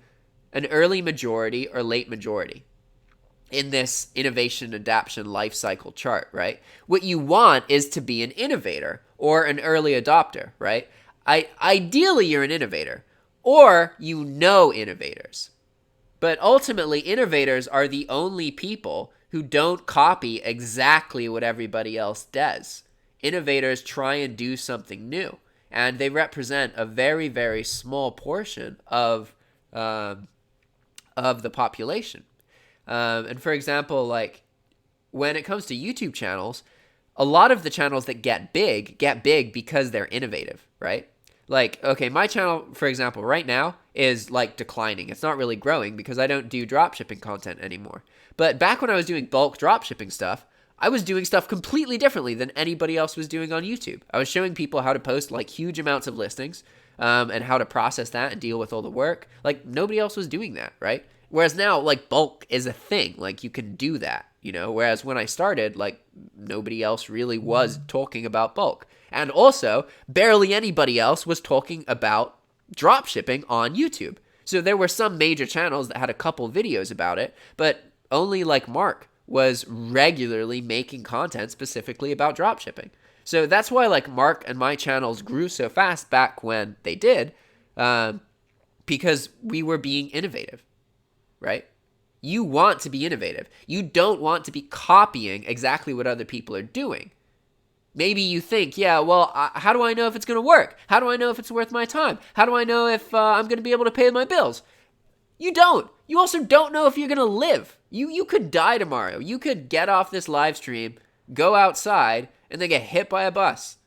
an early majority or late majority in this innovation adaptation life cycle chart, right? What you want is to be an innovator or an early adopter, right? Ideally, you're an innovator or you know innovators. But ultimately, innovators are the only people who don't copy exactly what everybody else does. Innovators try and do something new, and they represent a very, very small portion of the population. And for example, like when it comes to YouTube channels, a lot of the channels that get big because they're innovative, right? Like, okay, my channel, for example, right now is like declining. It's not really growing because I don't do dropshipping content anymore. But back when I was doing bulk dropshipping stuff, I was doing stuff completely differently than anybody else was doing on YouTube. I was showing people how to post like huge amounts of listings, and how to process that and deal with all the work. Like, nobody else was doing that, right? Whereas now, like, bulk is a thing. Like, you can do that, you know? Whereas when I started, like, nobody else really was talking about bulk. And also, barely anybody else was talking about drop shipping on YouTube. So there were some major channels that had a couple videos about it, but only like Mark was regularly making content specifically about drop shipping. So that's why like Mark and my channels grew so fast back when they did, because we were being innovative, right? You want to be innovative. You don't want to be copying exactly what other people are doing. Maybe you think, yeah, well, how do I know if it's going to work? How do I know if it's worth my time? How do I know if I'm going to be able to pay my bills? You don't. You also don't know if you're going to live. You could die tomorrow. You could get off this live stream, go outside, and then get hit by a bus.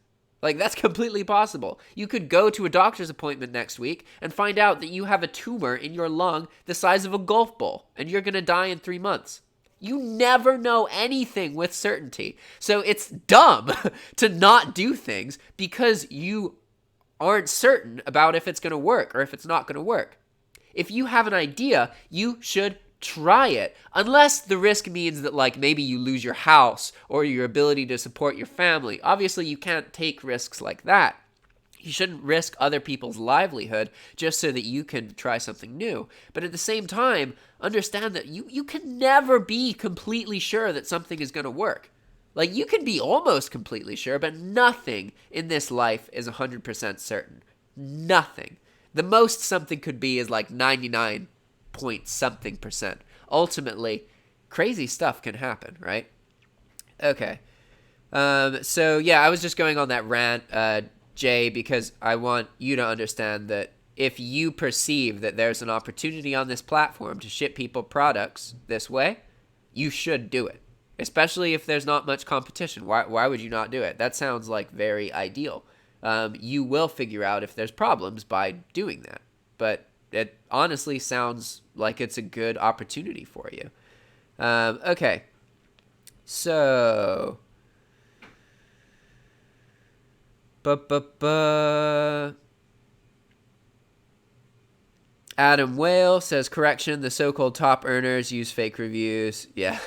Like, that's completely possible. You could go to a doctor's appointment next week and find out that you have a tumor in your lung the size of a golf ball, and you're going to die in 3 months. You never know anything with certainty. So it's dumb to not do things because you aren't certain about if it's going to work or if it's not going to work. If you have an idea, you should try it. Unless the risk means that, like, maybe you lose your house or your ability to support your family. Obviously, you can't take risks like that. You shouldn't risk other people's livelihood just so that you can try something new. But at the same time, understand that you can never be completely sure that something is going to work. Like, you can be almost completely sure, but nothing in this life is 100% certain. Nothing. The most something could be is like 99 point something percent. Ultimately, crazy stuff can happen, right? Okay. So yeah, I was just going on that rant, Jay, because I want you to understand that if you perceive that there's an opportunity on this platform to ship people products this way, you should do it. Especially if there's not much competition. Why would you not do it? That sounds like very ideal. You will figure out if there's problems by doing that. But it honestly sounds like it's a good opportunity for you. Okay. So... Adam Whale says, correction, the so-called top earners use fake reviews. Yeah.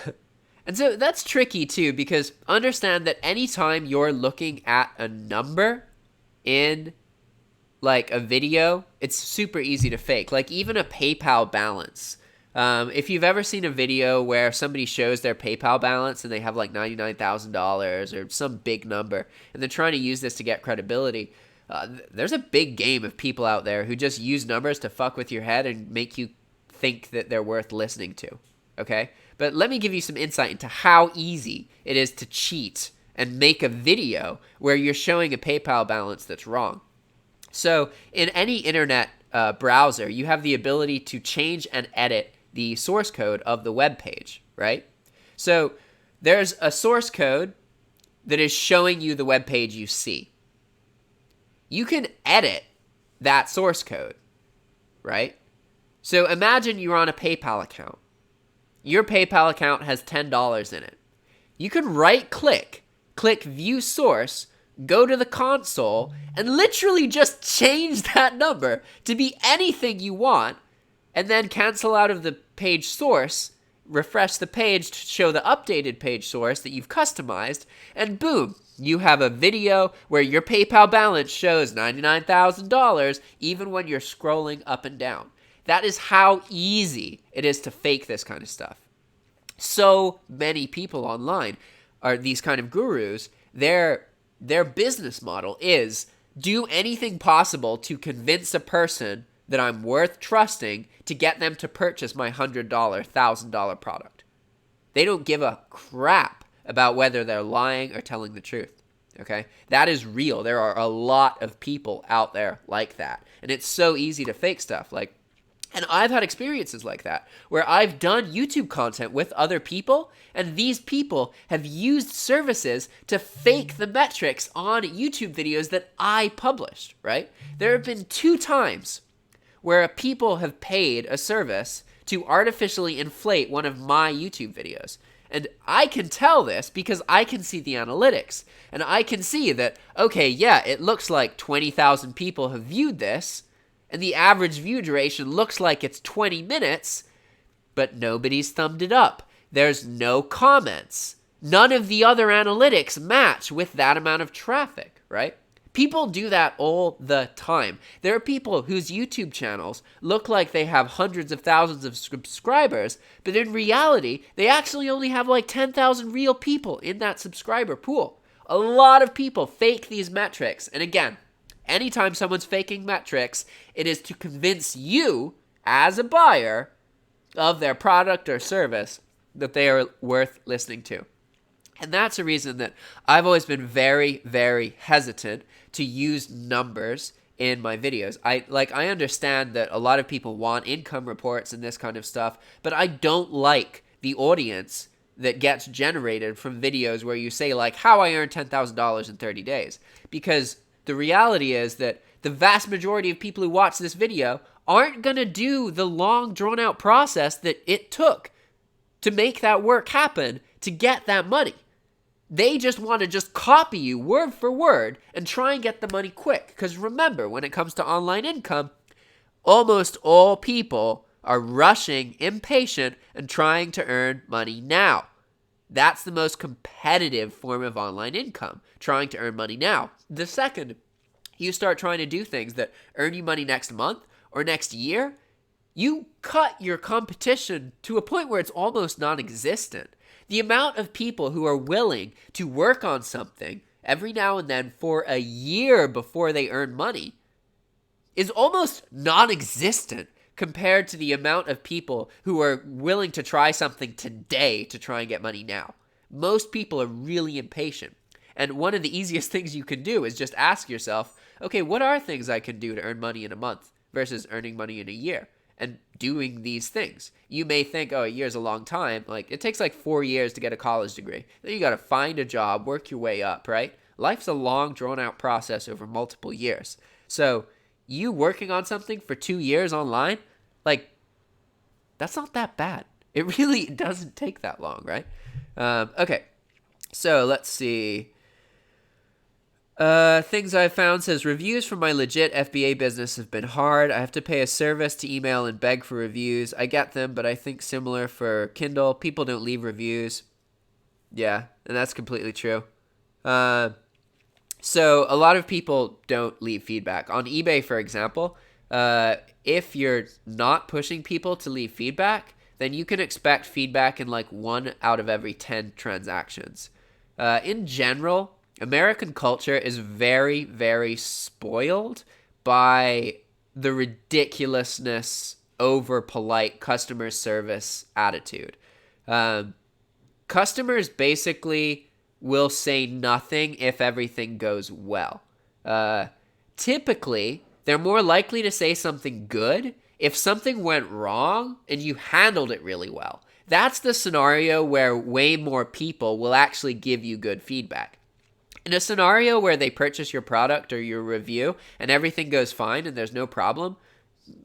And so that's tricky too, because understand that anytime you're looking at a number in like a video, it's super easy to fake. Like even a PayPal balance. If you've ever seen a video where somebody shows their PayPal balance and they have like $99,000 or some big number, and they're trying to use this to get credibility, there's a big game of people out there who just use numbers to fuck with your head and make you think that they're worth listening to, okay? But let me give you some insight into how easy it is to cheat and make a video where you're showing a PayPal balance that's wrong. So in any internet browser, you have the ability to change and edit the source code of the web page, right? So there's a source code that is showing you the web page you see. You can edit that source code, right? So imagine you're on a PayPal account. Your PayPal account has $10 in it. You can right-click, click View Source, go to the console, and literally just change that number to be anything you want, and then cancel out of the page source, refresh the page to show the updated page source that you've customized, and boom, you have a video where your PayPal balance shows $99,000 even when you're scrolling up and down. That is how easy it is to fake this kind of stuff. So many people online are these kind of gurus. Their business model is do anything possible to convince a person that I'm worth trusting to get them to purchase my $100, $1,000 product. They don't give a crap about whether they're lying or telling the truth, okay? That is real. There are a lot of people out there like that. And it's so easy to fake stuff. Like, And I've had experiences like that where I've done YouTube content with other people, and these people have used services to fake the metrics on YouTube videos that I published, right? There have been 2 times where people have paid a service to artificially inflate one of my YouTube videos. And I can tell this because I can see the analytics. And I can see that, okay, yeah, it looks like 20,000 people have viewed this, and the average view duration looks like it's 20 minutes, but nobody's thumbed it up. There's no comments. None of the other analytics match with that amount of traffic, right? People do that all the time. There are people whose YouTube channels look like they have hundreds of thousands of subscribers, but in reality, they actually only have like 10,000 real people in that subscriber pool. A lot of people fake these metrics. And again, anytime someone's faking metrics, it is to convince you, as a buyer of their product or service, that they are worth listening to. And that's a reason that I've always been very, very hesitant to use numbers in my videos. I understand that a lot of people want income reports and this kind of stuff, but I don't like the audience that gets generated from videos where you say like how I earned $10,000 in 30 days. Because the reality is that the vast majority of people who watch this video aren't going to do the long drawn out process that it took to make that work happen to get that money. They just want to just copy you word for word and try and get the money quick. Because remember, when it comes to online income, almost all people are rushing, impatient, and trying to earn money now. That's the most competitive form of online income, trying to earn money now. The second you start trying to do things that earn you money next month or next year, you cut your competition to a point where it's almost non-existent. The amount of people who are willing to work on something every now and then for a year before they earn money is almost non-existent compared to the amount of people who are willing to try something today to try and get money now. Most people are really impatient. And one of the easiest things you can do is just ask yourself, okay, what are things I can do to earn money in a month versus earning money in a year? And doing these things. You may think, oh, a year's a long time. Like, it takes like 4 years to get a college degree. Then you got to find a job, work your way up, right? Life's a long, drawn-out process over multiple years. So you working on something for 2 years online, like, that's not that bad. It really doesn't take that long, right? Okay, so let's see. Things I've found says, reviews for my legit FBA business have been hard. I have to pay a service to email and beg for reviews. I get them, but I think similar for Kindle. People don't leave reviews. Yeah, and that's completely true. So a lot of people don't leave feedback. On eBay, for example, if you're not pushing people to leave feedback, then you can expect feedback in like 1 out of every 10 transactions. In general, American culture is very, very spoiled by the ridiculousness, over polite customer service attitude. Customers basically will say nothing if everything goes well. Typically, they're more likely to say something good if something went wrong and you handled it really well. That's the scenario where way more people will actually give you good feedback. In a scenario where they purchase your product or your review and everything goes fine and there's no problem,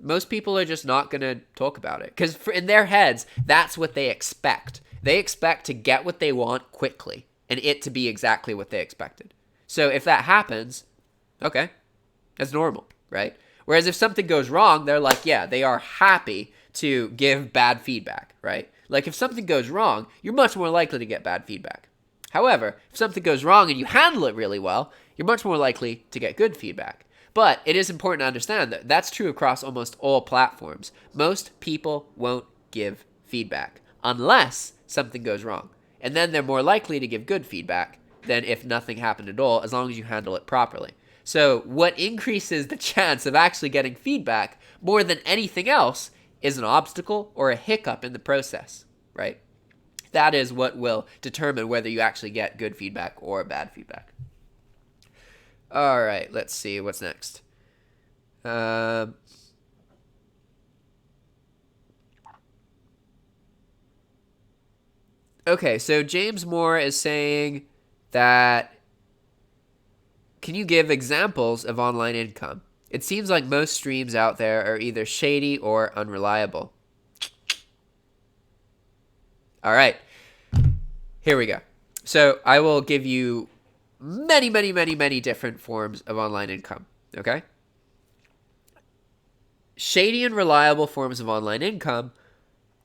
most people are just not going to talk about it. Because in their heads, that's what they expect. They expect to get what they want quickly and it to be exactly what they expected. So if that happens, okay, that's normal, right? Whereas if something goes wrong, they're like, yeah, they are happy to give bad feedback, right? Like if something goes wrong, you're much more likely to get bad feedback. However, if something goes wrong and you handle it really well, you're much more likely to get good feedback. But it is important to understand that that's true across almost all platforms. Most people won't give feedback unless something goes wrong. And then they're more likely to give good feedback than if nothing happened at all, as long as you handle it properly. So what increases the chance of actually getting feedback more than anything else is an obstacle or a hiccup in the process, right? That is what will determine whether you actually get good feedback or bad feedback. All right, let's see what's next. Okay, so James Moore is saying that, can you give examples of online income? It seems like most streams out there are either shady or unreliable. All right, here we go. So I will give you many different forms of online income, okay? Shady and reliable forms of online income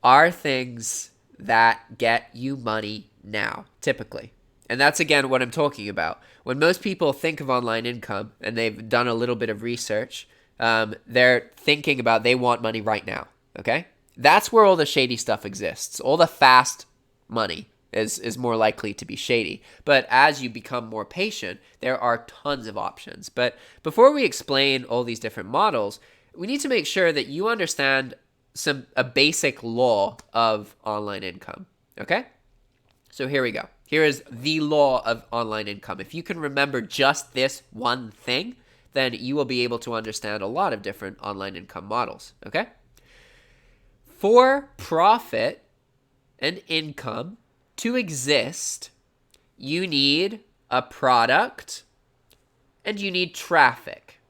are things that get you money now, typically. And that's, again, what I'm talking about. When most people think of online income and they've done a little bit of research, they're thinking about they want money right now, okay? That's where all the shady stuff exists. All the fast money is more likely to be shady. But as you become more patient, there are tons of options. But before we explain all these different models, we need to make sure that you understand a basic law of online income, okay? So here we go. Here is the law of online income. If you can remember just this one thing, then you will be able to understand a lot of different online income models, okay? For profit and income to exist, you need a product and you need traffic.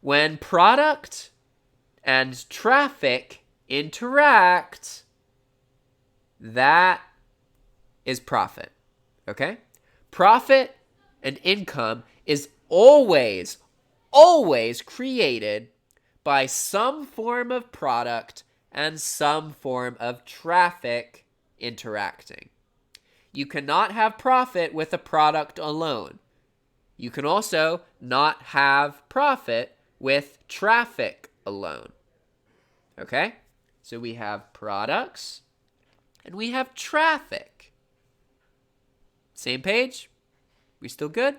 When product and traffic interact, that is profit, okay? Profit and income is always created by some form of product and some form of traffic interacting. You cannot have profit with a product alone. You can also not have profit with traffic alone. Okay? So we have products and we have traffic. Same page? We still good?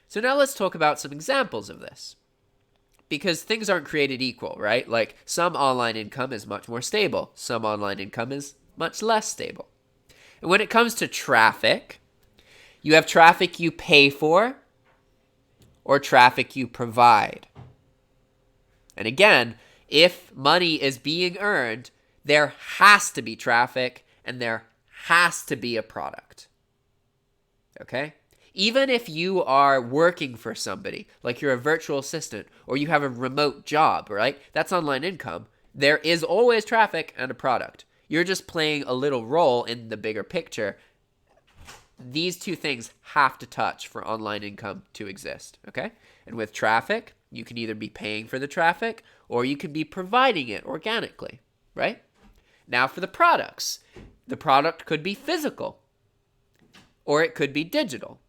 So now let's talk about some examples of this. Because things aren't created equal, right? Like some online income is much more stable. Some online income is much less stable. And when it comes to traffic, you have traffic you pay for or traffic you provide. And again, if money is being earned, there has to be traffic and there has to be a product. Okay? Even if you are working for somebody, like you're a virtual assistant or you have a remote job, right? That's online income. There is always traffic and a product. You're just playing a little role in the bigger picture. These two things have to touch for online income to exist, okay? And with traffic, you can either be paying for the traffic or you can be providing it organically, right? Now for the products. The product could be physical or it could be digital.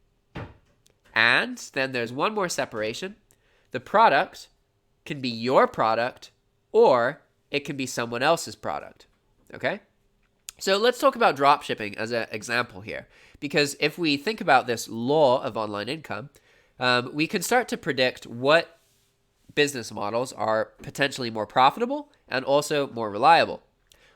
And then there's one more separation. The product can be your product or it can be someone else's product, okay? So let's talk about dropshipping as an example here. Because if we think about this law of online income, we can start to predict what business models are potentially more profitable and also more reliable.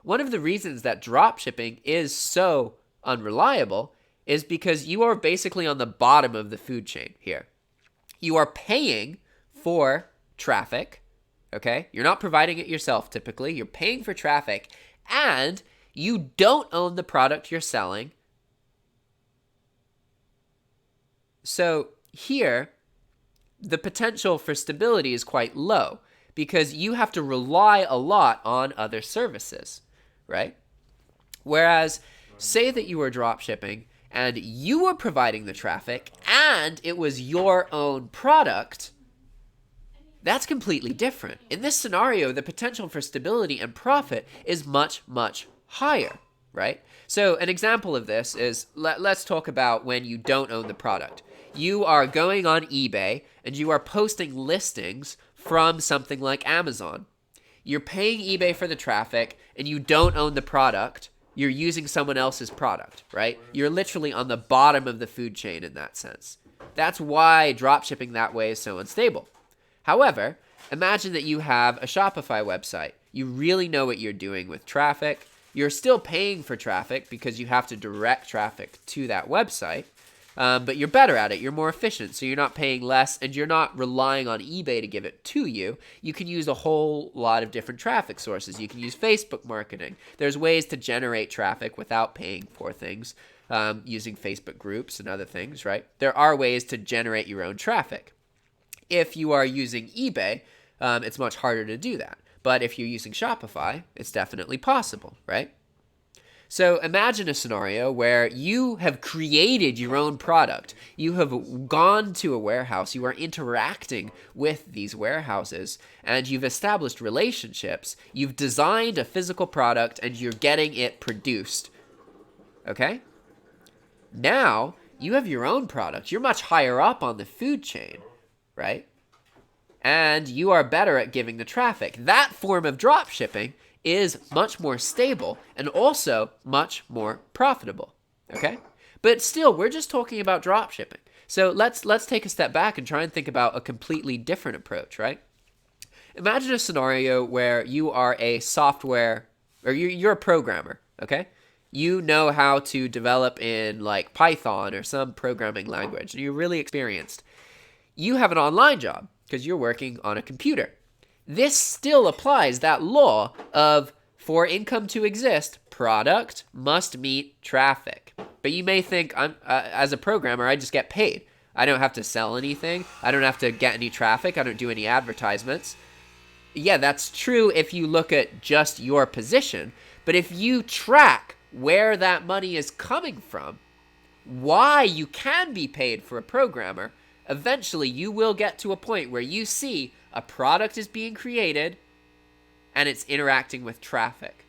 One of the reasons that dropshipping is so unreliable is because you are basically on the bottom of the food chain here. You are paying for traffic, okay? You're not providing it yourself typically. You're paying for traffic, and you don't own the product you're selling. So here, the potential for stability is quite low because you have to rely a lot on other services, right? Whereas, say that you were dropshipping and you were providing the traffic and it was your own product, that's completely different. In this scenario, the potential for stability and profit is much higher, right? So an example of this is, let's talk about when you don't own the product. You are going on eBay and you are posting listings from something like Amazon. You're paying eBay for the traffic and you don't own the product. You're using someone else's product, right? You're literally on the bottom of the food chain in that sense. That's why dropshipping that way is so unstable. However, imagine that you have a Shopify website. You really know what you're doing with traffic. You're still paying for traffic because you have to direct traffic to that website. but you're better at it. You're more efficient, so you're not paying less, and you're not relying on eBay to give it to you. You can use a whole lot of different traffic sources. You can use Facebook marketing. There's ways to generate traffic without paying for things, using Facebook groups and other things, right? There are ways to generate your own traffic. If you are using eBay, it's much harder to do that. But if you're using Shopify, it's definitely possible, right? So imagine a scenario where you have created your own product. You have gone to a warehouse. You are interacting with these warehouses, and you've established relationships. You've designed a physical product, and you're getting it produced. Okay? Now, you have your own product. You're much higher up on the food chain, right? And you are better at giving the traffic. That form of drop shipping is much more stable and also much more profitable, okay? But still, we're just talking about drop shipping. So let's take a step back and try and think about a completely different approach, right? Imagine a scenario where you are a software, or you're a programmer, okay? You know how to develop in like Python or some programming language, and you're really experienced. You have an online job because you're working on a computer. This still applies that law of, for income to exist, product must meet traffic. But you may think, as a programmer, I just get paid. I don't have to sell anything. I don't have to get any traffic. I don't do any advertisements. Yeah, that's true if you look at just your position. But if you track where that money is coming from, why you can be paid for a programmer, eventually you will get to a point where you see a product is being created and it's interacting with traffic.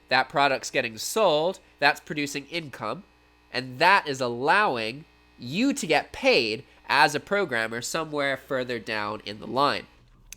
That product's getting sold, that's producing income, and that is allowing you to get paid as a programmer somewhere further down in the line.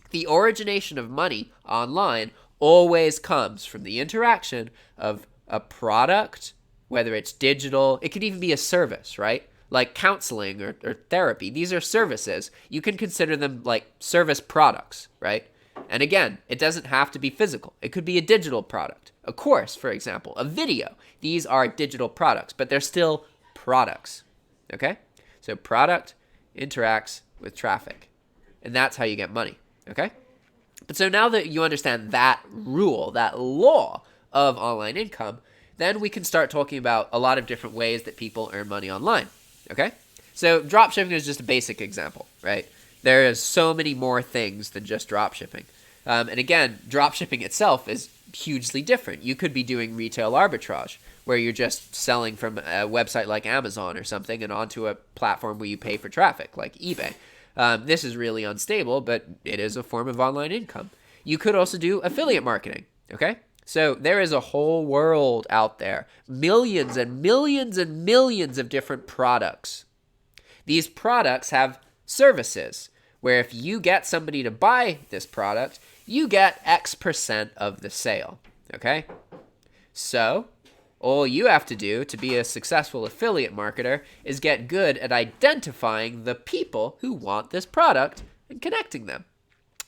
The origination of money online always comes from the interaction of a product, whether it's digital, it could even be a service, right? Like counseling or therapy. These are services. You can consider them like service products, right? And again, it doesn't have to be physical. It could be a digital product. A course, for example, a video. These are digital products, but they're still products, okay? So product interacts with traffic, and that's how you get money, okay? But so now that you understand that rule, that law of online income, then we can start talking about a lot of different ways that people earn money online. Okay? So dropshipping is just a basic example, right? There is so many more things than just dropshipping. And again, dropshipping itself is hugely different. You could be doing retail arbitrage, where you're just selling from a website like Amazon or something and onto a platform where you pay for traffic, like eBay. This is really unstable, but it is a form of online income. You could also do affiliate marketing, okay? So there is a whole world out there, millions and millions and millions of different products. These products have services where if you get somebody to buy this product, you get X% of the sale, okay? So all you have to do to be a successful affiliate marketer is get good at identifying the people who want this product and connecting them.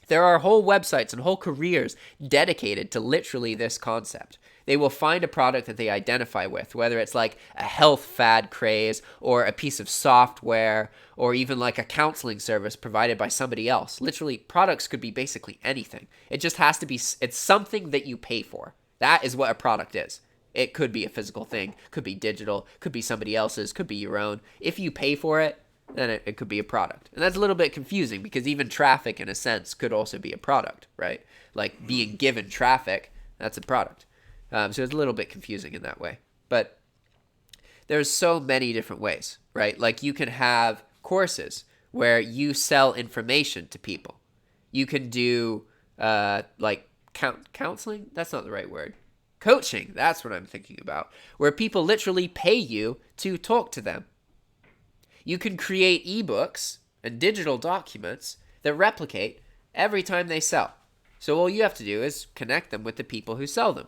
There are whole websites and whole careers dedicated to literally this concept. They will find a product that they identify with, whether it's like a health fad craze or a piece of software or even like a counseling service provided by somebody else. Literally, products could be basically anything. It just has to be, it's something that you pay for. That is what a product is. It could be a physical thing, could be digital, could be somebody else's, could be your own. If you pay for it, then it could be a product. And that's a little bit confusing because even traffic, in a sense, could also be a product, right? Like being given traffic, that's a product. So it's a little bit confusing in that way. But there's so many different ways, right? Like you can have courses where you sell information to people. You can do like counseling? That's not the right word. Coaching, that's what I'm thinking about. Where people literally pay you to talk to them. You can create ebooks and digital documents that replicate every time they sell. So all you have to do is connect them with the people who sell them.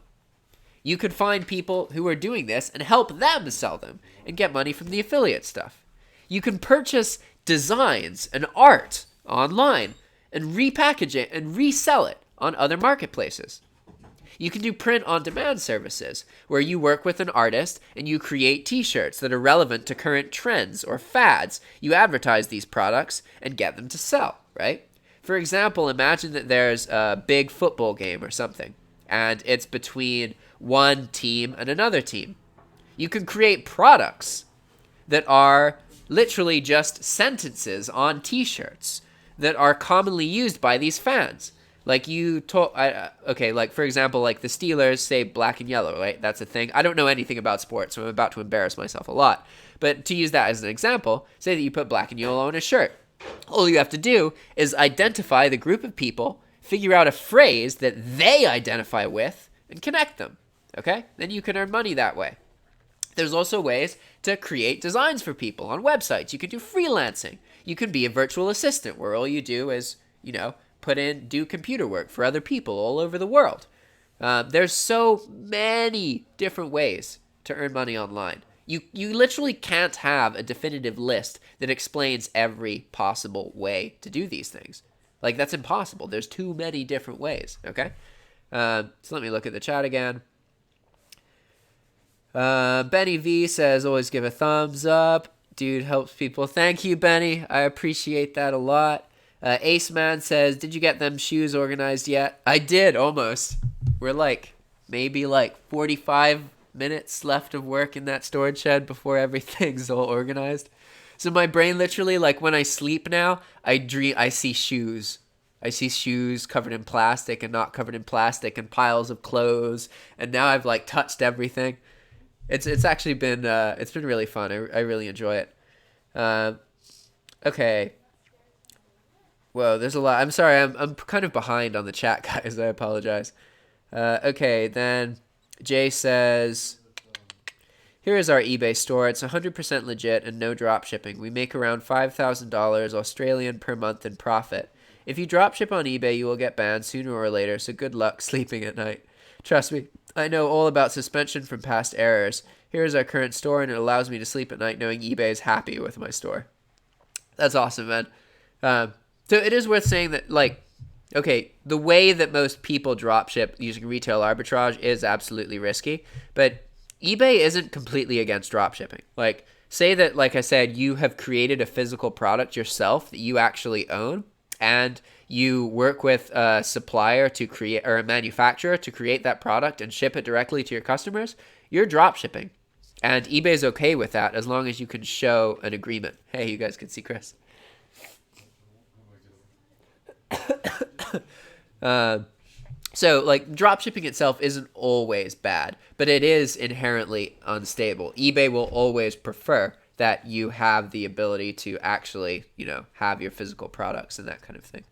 You could find people who are doing this and help them sell them and get money from the affiliate stuff. You can purchase designs and art online and repackage it and resell it on other marketplaces. You can do print-on-demand services, where you work with an artist and you create t-shirts that are relevant to current trends or fads. You advertise these products and get them to sell, right? For example, imagine that there's a big football game or something, and it's between one team and another team. You can create products that are literally just sentences on t-shirts that are commonly used by these fans. Like like for example, like the Steelers say black and yellow, right? That's a thing. I don't know anything about sports, so I'm about to embarrass myself a lot. But to use that as an example, say that you put black and yellow on a shirt. All you have to do is identify the group of people, figure out a phrase that they identify with, and connect them, okay? Then you can earn money that way. There's also ways to create designs for people on websites. You can do freelancing. You can be a virtual assistant where all you do is, do computer work for other people all over the world. There's so many different ways to earn money online. You literally can't have a definitive list that explains every possible way to do these things. Like, that's impossible. There's too many different ways, okay? So let me look at the chat again. Benny V says, always give a thumbs up. Dude helps people. Thank you, Benny. I appreciate that a lot. Ace Man says, did you get them shoes organized yet? I did, almost. We're maybe 45 minutes left of work in that storage shed before everything's all organized. So my brain literally, when I sleep now, I see shoes. I see shoes covered in plastic and not covered in plastic and piles of clothes. And now I've touched everything. It's actually been it's been really fun. I really enjoy it. Okay. Whoa, there's a lot. I'm sorry. I'm kind of behind on the chat, guys. I apologize. Okay, then Jay says, here is our eBay store. It's 100% legit and no drop shipping. We make around $5,000 Australian per month in profit. If you drop ship on eBay, you will get banned sooner or later, so good luck sleeping at night. Trust me, I know all about suspension from past errors. Here is our current store, and it allows me to sleep at night knowing eBay is happy with my store. That's awesome, man. So it is worth saying that, okay, the way that most people dropship using retail arbitrage is absolutely risky, but eBay isn't completely against dropshipping. Say that, like I said, you have created a physical product yourself that you actually own, and you work with a supplier to create, or a manufacturer to create that product and ship it directly to your customers. You're dropshipping, and eBay's okay with that as long as you can show an agreement. Hey, you guys can see Chris. So drop shipping itself isn't always bad, but it is inherently unstable. eBay will always prefer that you have the ability to actually, have your physical products and that kind of thing.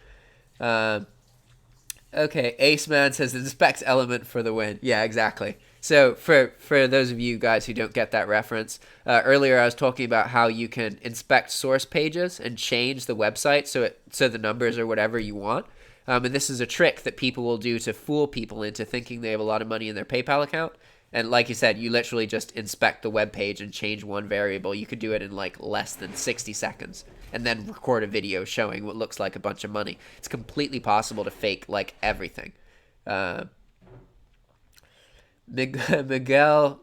Okay, Ace Man says inspect element for the win. Yeah, exactly. So for those of you guys who don't get that reference, earlier I was talking about how you can inspect source pages and change the website so the numbers are whatever you want. And this is a trick that people will do to fool people into thinking they have a lot of money in their PayPal account. And like you said, you literally just inspect the web page and change one variable. You could do it in less than 60 seconds and then record a video showing what looks like a bunch of money. It's completely possible to fake everything. Miguel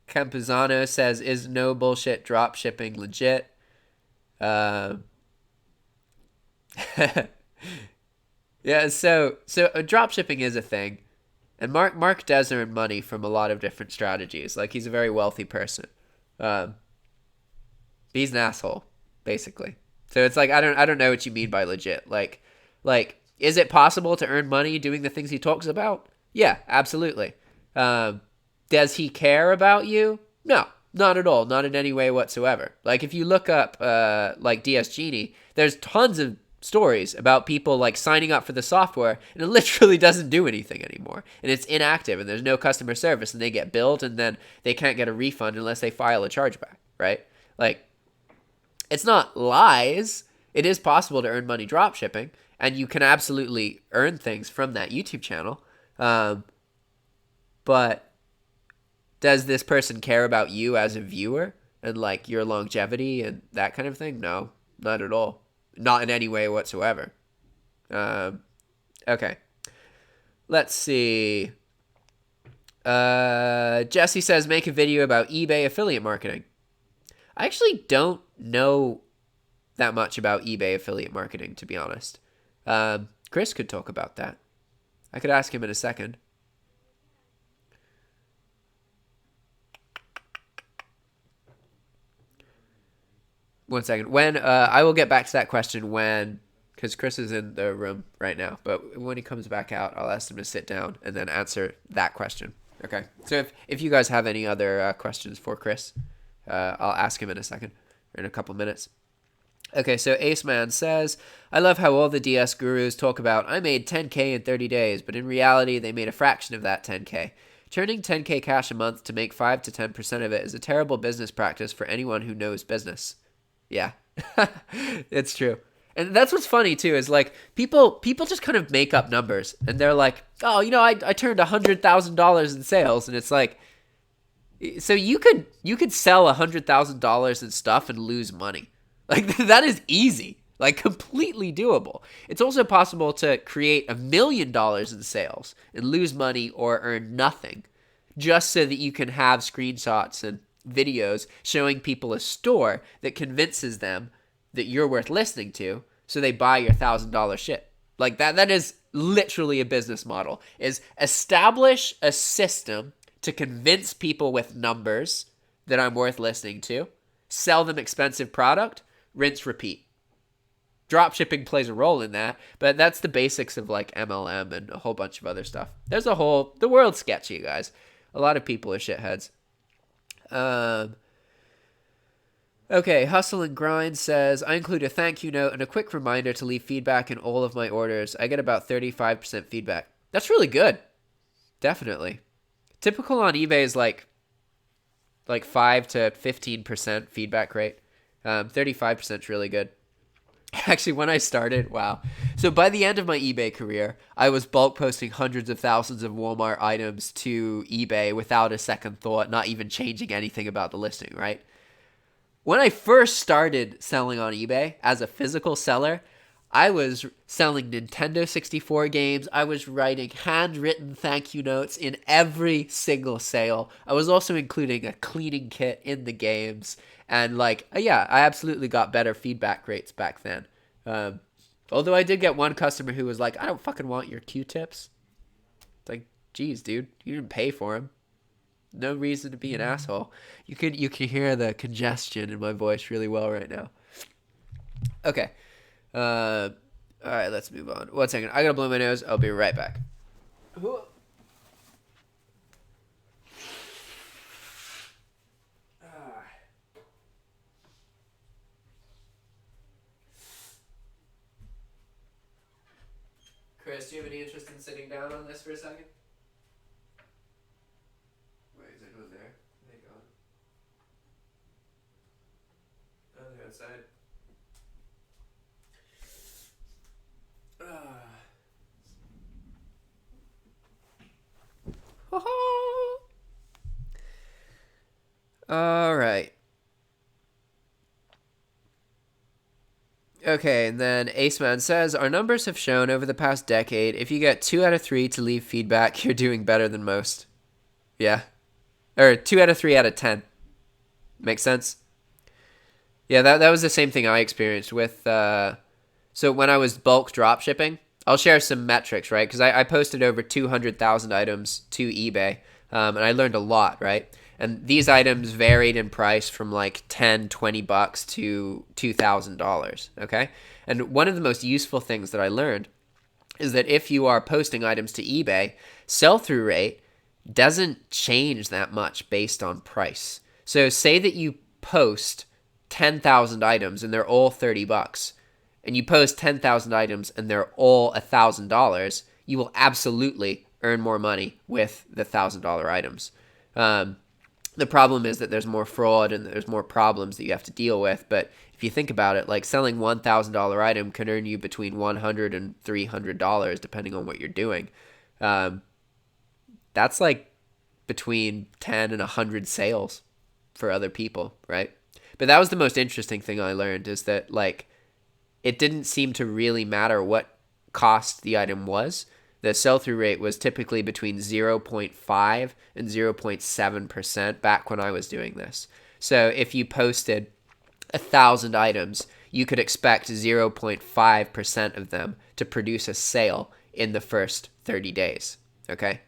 Campuzano says, is no bullshit drop shipping legit? Yeah, so drop shipping is a thing. And Mark does earn money from a lot of different strategies. He's a very wealthy person. He's an asshole, basically. So it's I don't know what you mean by legit. Is it possible to earn money doing the things he talks about? Yeah, absolutely. Does he care about you? No, not at all. Not in any way whatsoever. If you look up DS Genie, there's tons of stories about people signing up for the software and it literally doesn't do anything anymore and it's inactive and there's no customer service and they get billed and then they can't get a refund unless they file a chargeback, right? It's not lies. It is possible to earn money drop shipping and you can absolutely earn things from that YouTube channel. But does this person care about you as a viewer and your longevity and that kind of thing? No, not at all. Not in any way whatsoever. Okay. Let's see. Jesse says, make a video about eBay affiliate marketing. I actually don't know that much about eBay affiliate marketing, to be honest. Chris could talk about that. I could ask him in a second. One second. When I will get back to that question because Chris is in the room right now. But when he comes back out, I'll ask him to sit down and then answer that question. Okay. So if you guys have any other questions for Chris, I'll ask him in a second, or in a couple minutes. Okay, so Ace Man says, I love how all the DS gurus talk about, I made 10K in 30 days, but in reality, they made a fraction of that 10K. Turning 10K cash a month to make 5 to 10% of it is a terrible business practice for anyone who knows business. Yeah, it's true. And that's what's funny too, is like people just kind of make up numbers and they're like, oh, I turned $100,000 in sales. And it's like, so you could sell $100,000 in stuff and lose money. Like that is easy, like completely doable. It's also possible to create $1 million in sales and lose money or earn nothing just so that you can have screenshots and videos showing people a store that convinces them that you're worth listening to, so they buy your $1,000 shit. Like that is literally a business model, is establish a system to convince people with numbers that I'm worth listening to, sell them expensive product, rinse, repeat. Dropshipping plays a role in that, but that's the basics of like MLM and a whole bunch of other stuff. The world's sketchy, guys. A lot of people are shitheads. Okay, Hustle and Grind says, I include a thank you note and a quick reminder to leave feedback in all of my orders. I get about 35% feedback. That's really good. Definitely. Typical on eBay is like 5 to 15% feedback rate. 35% is really good. Actually, when I started, wow. So by the end of my eBay career, I was bulk posting hundreds of thousands of Walmart items to eBay without a second thought, not even changing anything about the listing, right? When I first started selling on eBay as a physical seller, I was selling Nintendo 64 games. I was writing handwritten thank you notes in every single sale. I was also including a cleaning kit in the games. And yeah, I absolutely got better feedback rates back then. Although I did get one customer who was like, I don't fucking want your Q-tips. It's like, geez, dude, you didn't pay for them. No reason to be an asshole. You can hear the congestion in my voice really well right now. Okay. All right, let's move on. 1 second. I gotta blow my nose. I'll be right back. Chris, do you have any interest in sitting down on this for a second? Wait, is anyone there? Are they gone? Oh, they're outside. All right. Okay, and then Aceman says, our numbers have shown over the past decade, if you get 2 out of 3 to leave feedback, you're doing better than most. Yeah. Or 2 out of 3 out of 10. Makes sense? Yeah, that was the same thing I experienced with, so when I was bulk drop shipping, I'll share some metrics, right? Because I posted over 200,000 items to eBay, and I learned a lot, right? And these items varied in price from like $10, $20 to $2,000, okay? And one of the most useful things that I learned is that if you are posting items to eBay, sell-through rate doesn't change that much based on price. So say that you post 10,000 items and they're all $30, and you post 10,000 items and they're all $1,000, you will absolutely earn more money with the $1,000 items. The problem is that there's more fraud and there's more problems that you have to deal with. But if you think about it, like selling $1,000 item can earn you between $100 and $300 depending on what you're doing. That's like between 10 and 100 sales for other people, right? But that was the most interesting thing I learned, is that like it didn't seem to really matter what cost the item was. the sell-through rate was typically between 0.5 and 0.7% back when I was doing this. So if you posted 1,000 items, you could expect 0.5% of them to produce a sale in the first 30 days. Okay?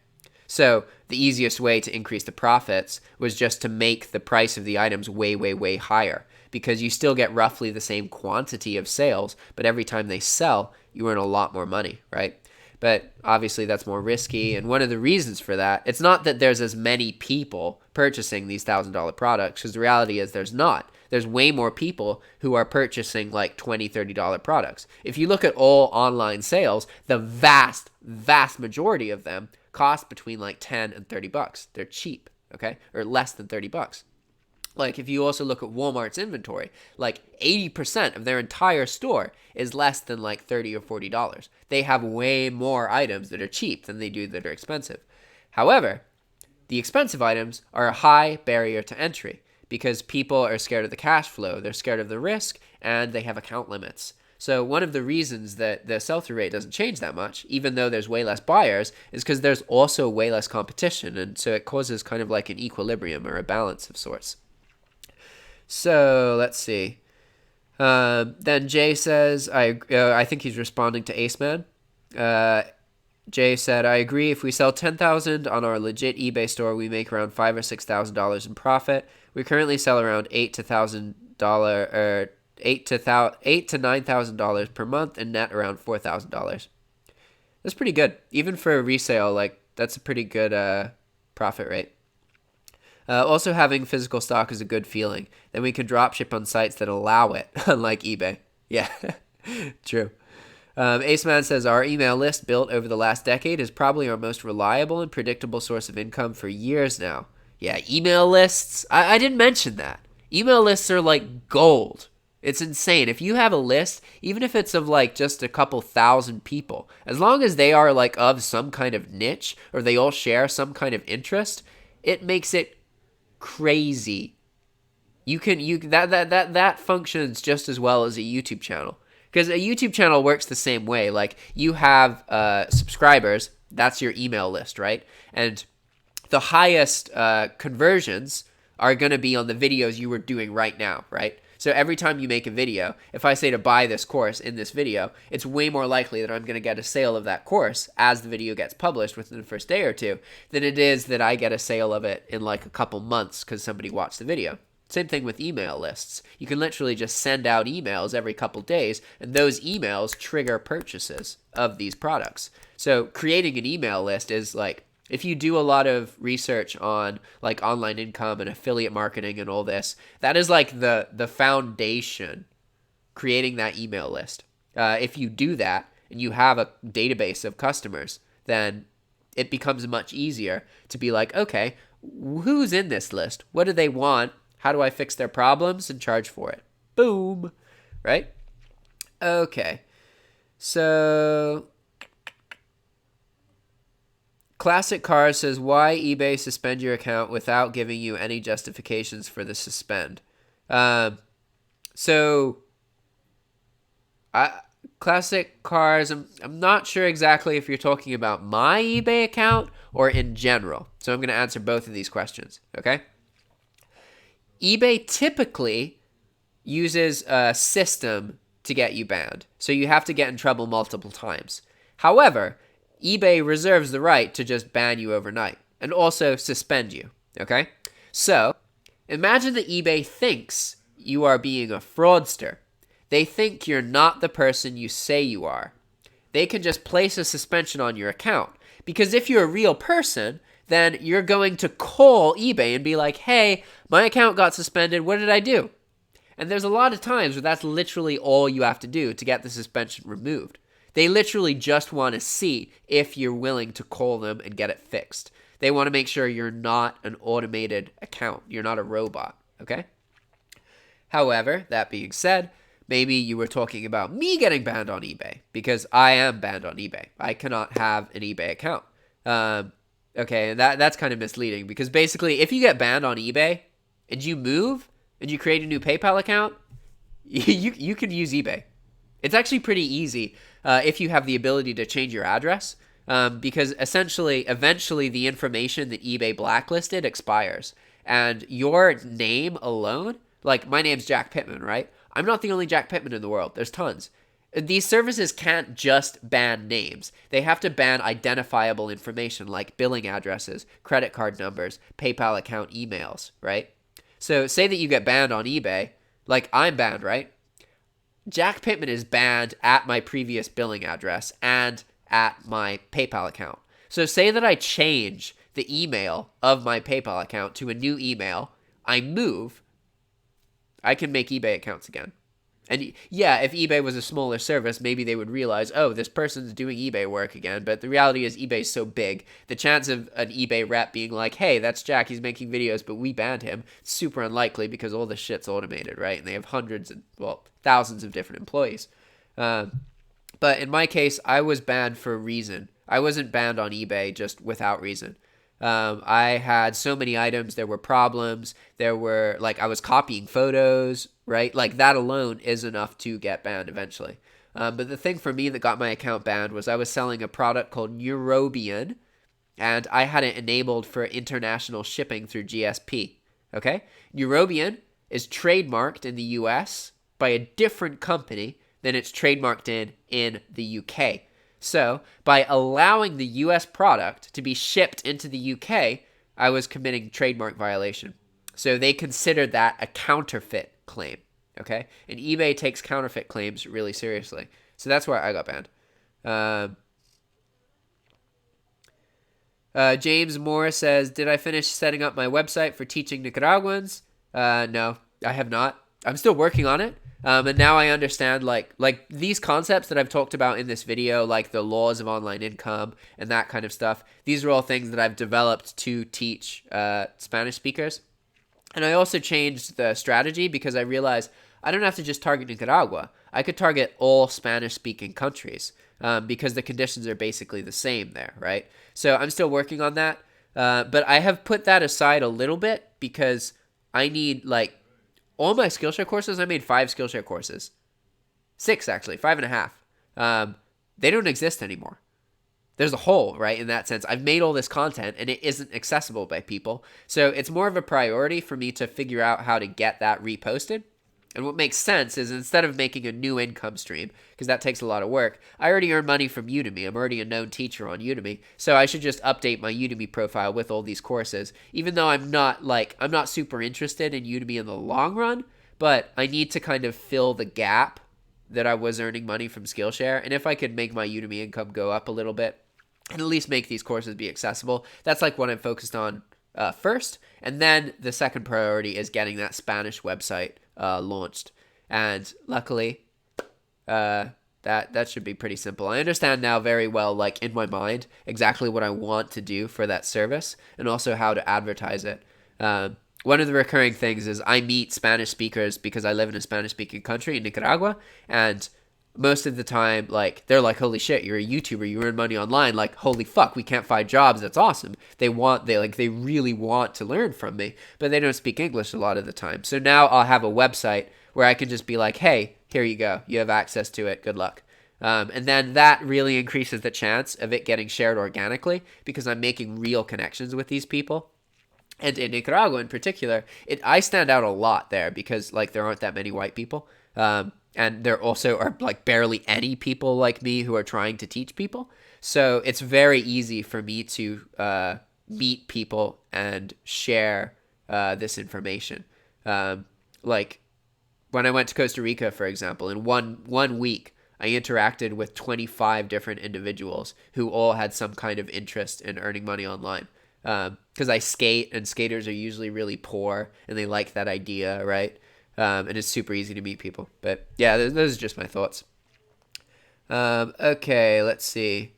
So the easiest way to increase the profits was just to make the price of the items way, way, way higher, because you still get roughly the same quantity of sales, but every time they sell, you earn a lot more money, right? But obviously that's more risky, and one of the reasons for that, it's not that there's as many people purchasing these $1,000 products, because the reality is there's not. There's way more people who are purchasing like $20, $30 products. If you look at all online sales, the vast, vast majority of them cost between like 10 and 30 bucks. They're cheap, okay? Or less than 30 bucks. Like if you also look at Walmart's inventory, like 80% of their entire store is less than like $30 or $40. They have way more items that are cheap than they do that are expensive. However, the expensive items are a high barrier to entry because people are scared of the cash flow, they're scared of the risk, and they have account limits. So one of the reasons that the sell-through rate doesn't change that much, even though there's way less buyers, is because there's also way less competition, and so it causes kind of like an equilibrium or a balance of sorts. So let's see. Then Jay says, I think he's responding to Ace Man. Jay said, I agree. If we sell 10,000 on our legit eBay store, we make around $5,000 or $6,000 in profit. We currently sell around $8,000 to $9,000 per month and net around $4,000. That's pretty good. Even for a resale, like that's a pretty good profit rate. Also, having physical stock is a good feeling. Then we can drop ship on sites that allow it, unlike eBay. Yeah, true. Ace Man says, our email list built over the last decade is probably our most reliable and predictable source of income for years now. Yeah, email lists. I didn't mention that. Email lists are like gold. It's insane. If you have a list, even if it's of like just a couple thousand people, as long as they are like of some kind of niche or they all share some kind of interest, it makes it crazy. That functions just as well as a YouTube channel. Because a YouTube channel works the same way. Like you have subscribers, that's your email list, right? And the highest conversions are going to be on the videos you were doing right now, right? So every time you make a video, if I say to buy this course in this video, it's way more likely that I'm going to get a sale of that course as the video gets published within the first day or two than it is that I get a sale of it in like a couple months because somebody watched the video. Same thing with email lists. You can literally just send out emails every couple days, and those emails trigger purchases of these products. So creating an email list is like, if you do a lot of research on like online income and affiliate marketing and all this, that is like the foundation, creating that email list. If you do that and you have a database of customers, then it becomes much easier to be like, okay, who's in this list? What do they want? How do I fix their problems and charge for it? Boom, right? Okay, so Classic Cars says, why eBay suspend your account without giving you any justifications for the suspend? Classic Cars, I'm not sure exactly if you're talking about my eBay account or in general. So I'm going to answer both of these questions, okay? eBay typically uses a system to get you banned. So you have to get in trouble multiple times. However, eBay reserves the right to just ban you overnight and also suspend you, okay? So imagine that eBay thinks you are being a fraudster. They think you're not the person you say you are. They can just place a suspension on your account because if you're a real person, then you're going to call eBay and be like, hey, my account got suspended. What did I do? And there's a lot of times where that's literally all you have to do to get the suspension removed. They literally just want to see if you're willing to call them and get it fixed. They want to make sure you're not an automated account. You're not a robot, okay? However, that being said, maybe you were talking about me getting banned on eBay because I am banned on eBay. I cannot have an eBay account. Okay, that's kind of misleading because basically if you get banned on eBay and you move and you create a new PayPal account, you can use eBay. It's actually pretty easy if you have the ability to change your address. because essentially, eventually, the information that eBay blacklisted expires, and your name alone, like my name's Jack Pitman, right? I'm not the only Jack Pitman in the world. There's tons. These services can't just ban names. They have to ban identifiable information like billing addresses, credit card numbers, PayPal account emails, right? So say that you get banned on eBay, like I'm banned, right? Jack Pitman is banned at my previous billing address and at my PayPal account. So say that I change the email of my PayPal account to a new email, I move, I can make eBay accounts again. And yeah, if eBay was a smaller service, maybe they would realize, oh, this person's doing eBay work again. But the reality is eBay's so big, the chance of an eBay rep being like, hey, that's Jack, he's making videos, but we banned him, super unlikely because all the shit's automated, right? And they have hundreds and, well, thousands of different employees. But in my case, I was banned for a reason. I wasn't banned on eBay just without reason. I had so many items. There were problems. There were, like, I was copying photos, right? Like, that alone is enough to get banned eventually. But the thing for me that got my account banned was I was selling a product called Neurobian, and I had it enabled for international shipping through GSP, okay? Neurobian is trademarked in the US by a different company than it's trademarked in the UK. So, by allowing the US product to be shipped into the UK, I was committing trademark violation. So, they considered that a counterfeit claim, okay? And eBay takes counterfeit claims really seriously. So, that's why I got banned. James Moore says, did I finish setting up my website for teaching Nicaraguans? No, I have not. I'm still working on it. And now I understand like these concepts that I've talked about in this video, like the laws of online income and that kind of stuff. These are all things that I've developed to teach Spanish speakers. And I also changed the strategy because I realized I don't have to just target Nicaragua. I could target all Spanish-speaking countries because the conditions are basically the same there, right? So I'm still working on that. But I have put that aside a little bit because I need like all my Skillshare courses. I made 5 Skillshare courses. 6 actually, 5.5. They don't exist anymore. There's a hole, right, in that sense. I've made all this content and it isn't accessible by people. So it's more of a priority for me to figure out how to get that reposted. And what makes sense is instead of making a new income stream, because that takes a lot of work, I already earn money from Udemy. I'm already a known teacher on Udemy. So I should just update my Udemy profile with all these courses, even though I'm not super interested in Udemy in the long run, but I need to kind of fill the gap that I was earning money from Skillshare. And if I could make my Udemy income go up a little bit and at least make these courses be accessible, that's like what I'm focused on first. And then the second priority is getting that Spanish website launched, and luckily that should be pretty simple. I understand now very well, like in my mind, exactly what I want to do for that service and also how to advertise it. One of the recurring things is I meet Spanish speakers because I live in a Spanish speaking country in Nicaragua, and most of the time, like, they're like, holy shit, you're a YouTuber, you earn money online, like, holy fuck, we can't find jobs, that's awesome. They really want to learn from me, but they don't speak English a lot of the time. So now I'll have a website where I can just be like, hey, here you go, you have access to it, good luck. And then that really increases the chance of it getting shared organically because I'm making real connections with these people. And in Nicaragua in particular, I stand out a lot there because, like, there aren't that many white people. And there also are like barely any people like me who are trying to teach people. So it's very easy for me to meet people and share this information. Like when I went to Costa Rica, for example, in one week, I interacted with 25 different individuals who all had some kind of interest in earning money online. Because I skate, and skaters are usually really poor, and they like that idea, right? And it's super easy to meet people. But yeah, those are just my thoughts. Okay, let's see.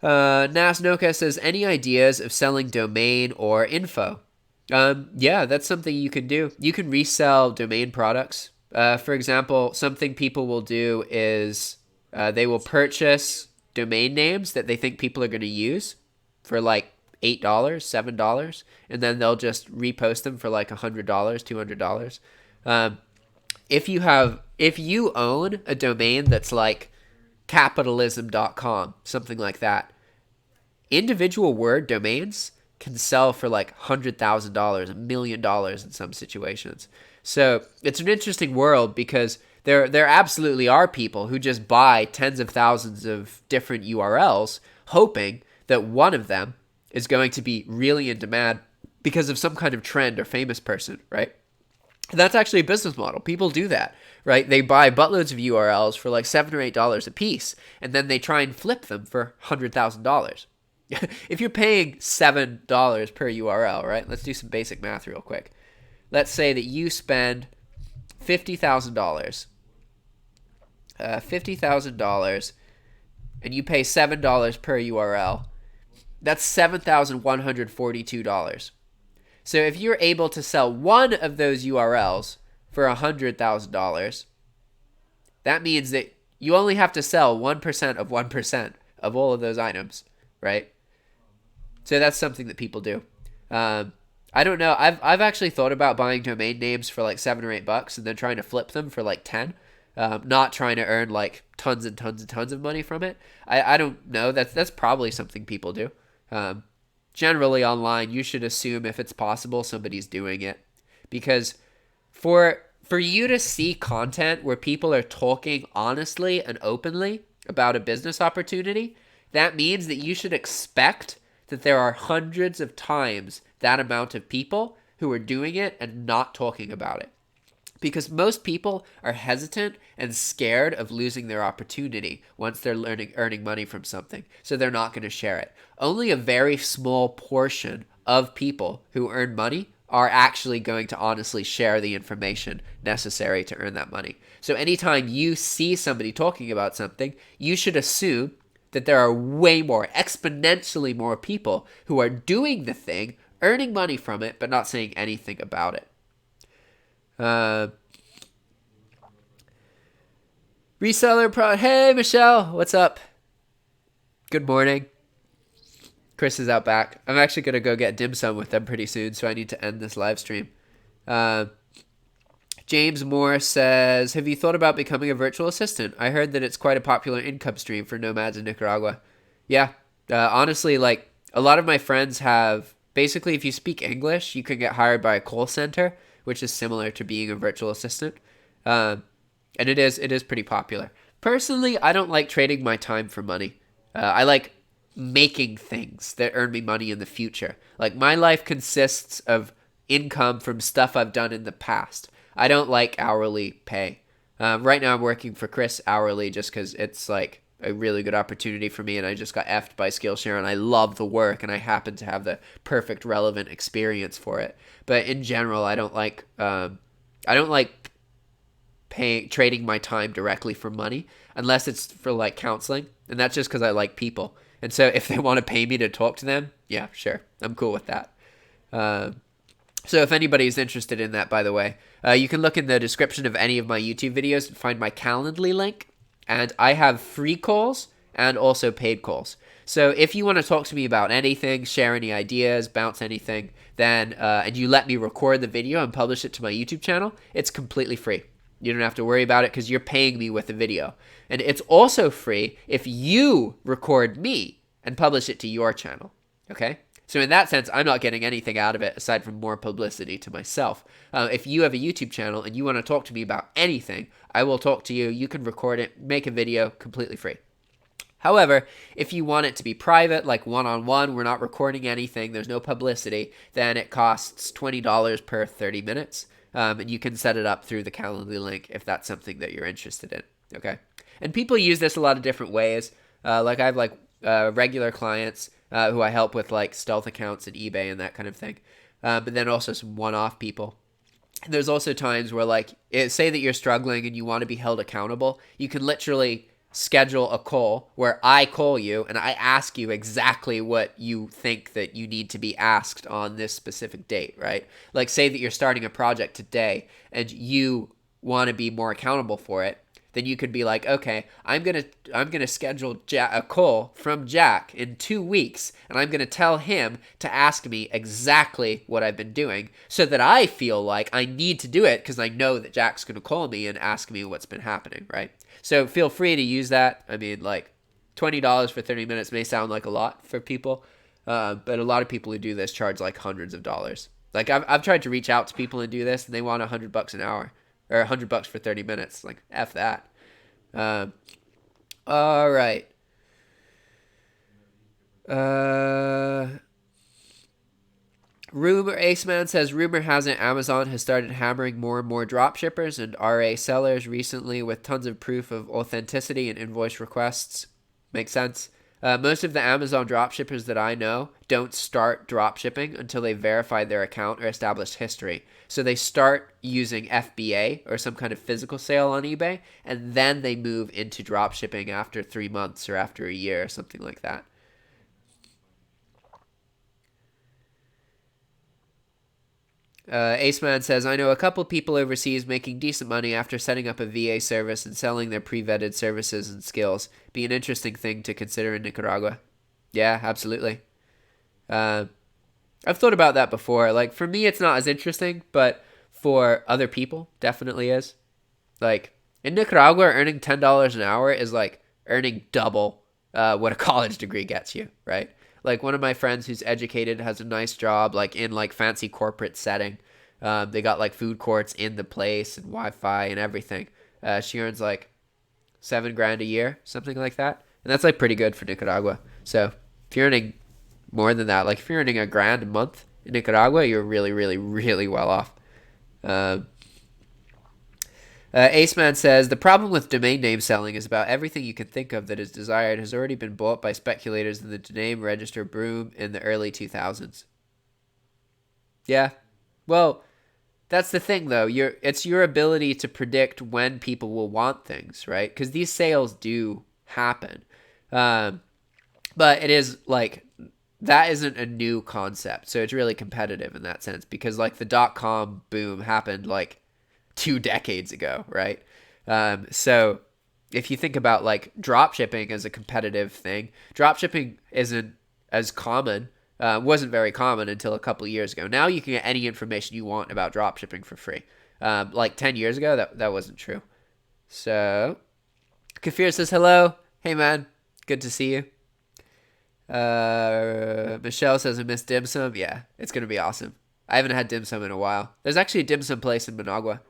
Nasnoka says, any ideas of selling domain or info? Yeah, that's something you can do. You can resell domain products. For example, something people will do is they will purchase domain names that they think people are going to use for like $8, $7, and then they'll just repost them for like $100, $200. If you own a domain that's like capitalism.com, something like that. Individual word domains can sell for like $100,000, $1,000,000 in some situations. So it's an interesting world because there absolutely are people who just buy tens of thousands of different URLs, hoping that one of them is going to be really in demand because of some kind of trend or famous person, right? And that's actually a business model. People do that, right? They buy buttloads of URLs for like $7 or $8 a piece, and then they try and flip them for $100,000. If you're paying $7 per URL, right? Let's do some basic math real quick. Let's say that you spend $50,000, $50,000, and you pay $7 per URL. That's $7,142. So if you're able to sell one of those URLs for $100,000, that means that you only have to sell 1% of 1% of all of those items, right? So that's something that people do. I don't know. I've actually thought about buying domain names for like $7 or $8 and then trying to flip them for like 10. Not trying to earn like tons and tons and tons of money from it. I don't know. That's probably something people do. Generally online, you should assume if it's possible, somebody's doing it. Because for you to see content where people are talking honestly and openly about a business opportunity, that means that you should expect that there are hundreds of times that amount of people who are doing it and not talking about it. Because most people are hesitant and scared of losing their opportunity once they're earning money from something. So they're not going to share it. Only a very small portion of people who earn money are actually going to honestly share the information necessary to earn that money. So anytime you see somebody talking about something, you should assume that there are way more, exponentially more people who are doing the thing, earning money from it, but not saying anything about it. Reseller Hey, Michelle, what's up? Good morning. Chris is out back. I'm actually going to go get dim sum with them pretty soon, so I need to end this live stream. James Moore says, have you thought about becoming a virtual assistant? I heard that it's quite a popular income stream for nomads in Nicaragua. Yeah, honestly, like a lot of my friends have, basically if you speak English, you can get hired by a call center, which is similar to being a virtual assistant. And it is pretty popular. Personally, I don't like trading my time for money. I like making things that earn me money in the future. Like my life consists of income from stuff I've done in the past. I don't like hourly pay. Right now I'm working for Chris hourly just because it's like a really good opportunity for me, and I just got effed by Skillshare and I love the work and I happen to have the perfect relevant experience for it. But in general, I don't like trading my time directly for money unless it's for like counseling, and that's just because I like people. And so if they want to pay me to talk to them, yeah, sure, I'm cool with that. So if anybody's interested in that, by the way, you can look in the description of any of my YouTube videos and find my Calendly link. And I have free calls and also paid calls. So if you want to talk to me about anything, share any ideas, bounce anything, then and you let me record the video and publish it to my YouTube channel, it's completely free. You don't have to worry about it because you're paying me with the video. And it's also free if you record me and publish it to your channel. Okay? So in that sense, I'm not getting anything out of it aside from more publicity to myself. If you have a YouTube channel and you want to talk to me about anything, I will talk to you. You can record it, make a video completely free. However, if you want it to be private, like one-on-one, we're not recording anything, there's no publicity, then it costs $20 per 30 minutes. And you can set it up through the Calendly link if that's something that you're interested in. Okay? And people use this a lot of different ways. Like I have regular clients who I help with like stealth accounts and eBay and that kind of thing. But then also some one-off people. And there's also times where like, say that you're struggling and you want to be held accountable. You can literally schedule a call where I call you and I ask you exactly what you think that you need to be asked on this specific date, right? Like say that you're starting a project today and you want to be more accountable for it. Then you could be like, okay, I'm gonna schedule a call from Jack in 2 weeks, and I'm gonna tell him to ask me exactly what I've been doing, so that I feel like I need to do it because I know that Jack's gonna call me and ask me what's been happening, right? So feel free to use that. I mean, like $20 for 30 minutes may sound like a lot for people, but a lot of people who do this charge like hundreds of dollars. Like I've tried to reach out to people and do this, and they want $100 an hour or $100 for 30 minutes. Like F that. All right. Rumor Aceman says rumor has it Amazon has started hammering more and more dropshippers and RA sellers recently with tons of proof of authenticity and invoice requests. Makes sense. Most of the Amazon dropshippers that I know don't start dropshipping until they verify their account or establish history. So they start using FBA or some kind of physical sale on eBay, and then they move into dropshipping after 3 months or after a year or something like that. Aceman says, I know a couple people overseas making decent money after setting up a VA service and selling their pre-vetted services and skills. Be an interesting thing to consider in Nicaragua. Yeah, absolutely. I've thought about that before. Like, for me, it's not as interesting, but for other people, definitely is. Like, in Nicaragua, earning $10 an hour is like earning double what a college degree gets you, right? Like one of my friends who's educated has a nice job, like in like fancy corporate setting. They got like food courts in the place and Wi-Fi and everything. She earns like $7,000 a year, something like that, and that's like pretty good for Nicaragua. So if you're earning more than that, like if you're earning $1,000 a month in Nicaragua, you're really, really, really well off. Aceman says, the problem with domain name selling is about everything you can think of that is desired has already been bought by speculators in the name register boom in the early 2000s. Yeah. Well, that's the thing, though. It's your ability to predict when people will want things, right? Because these sales do happen. But it is like, that isn't a new concept. So it's really competitive in that sense because like the .com boom happened like 2 decades ago, right? So if you think about like drop shipping as a competitive thing, drop shipping isn't as common, wasn't very common until a couple of years ago. Now you can get any information you want about drop shipping for free. Like 10 years ago, that wasn't true. So Kafir says hello. Hey man, good to see you. Michelle says I miss dim sum. Yeah, it's gonna be awesome. I haven't had dim sum in a while. There's actually a dim sum place in Managua.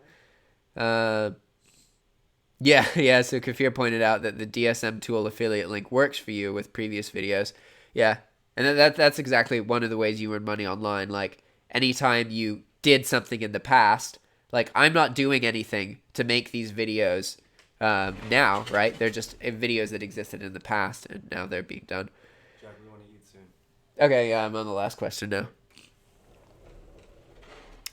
Yeah. So Kafir pointed out that the DSM tool affiliate link works for you with previous videos. Yeah, and that's exactly one of the ways you earn money online. Like anytime you did something in the past, like I'm not doing anything to make these videos now, right? They're just videos that existed in the past, and now they're being done. Jack, we want to eat soon. Okay, yeah, I'm on the last question now.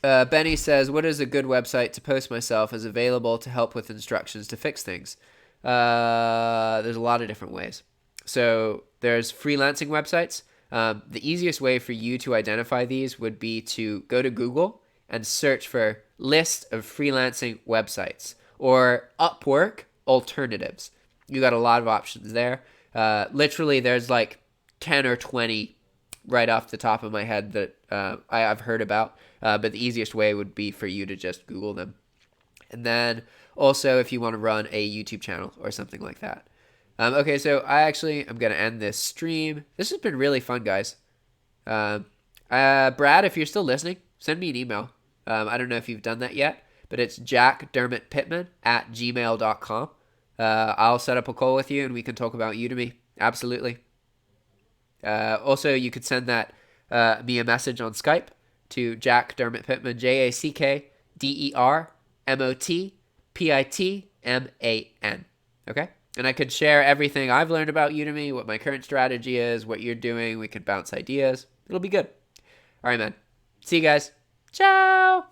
Benny says, what is a good website to post myself as available to help with instructions to fix things? There's a lot of different ways. So there's freelancing websites. The easiest way for you to identify these would be to go to Google and search for list of freelancing websites or Upwork alternatives. You got a lot of options there. Literally, there's like 10 or 20 right off the top of my head that I've heard about. But the easiest way would be for you to just Google them. And then also if you want to run a YouTube channel or something like that. Okay, so I'm going to end this stream. This has been really fun, guys. Brad, if you're still listening, send me an email. I don't know if you've done that yet, but it's jackdermotpittman@gmail.com. I'll set up a call with you and we can talk about Udemy. Absolutely. Also, you could send me a message on Skype to Jack Dermot Pitman, JackDermotPitman. Okay? And I could share everything I've learned about Udemy, what my current strategy is, what you're doing. We could bounce ideas. It'll be good. All right, man. See you guys. Ciao.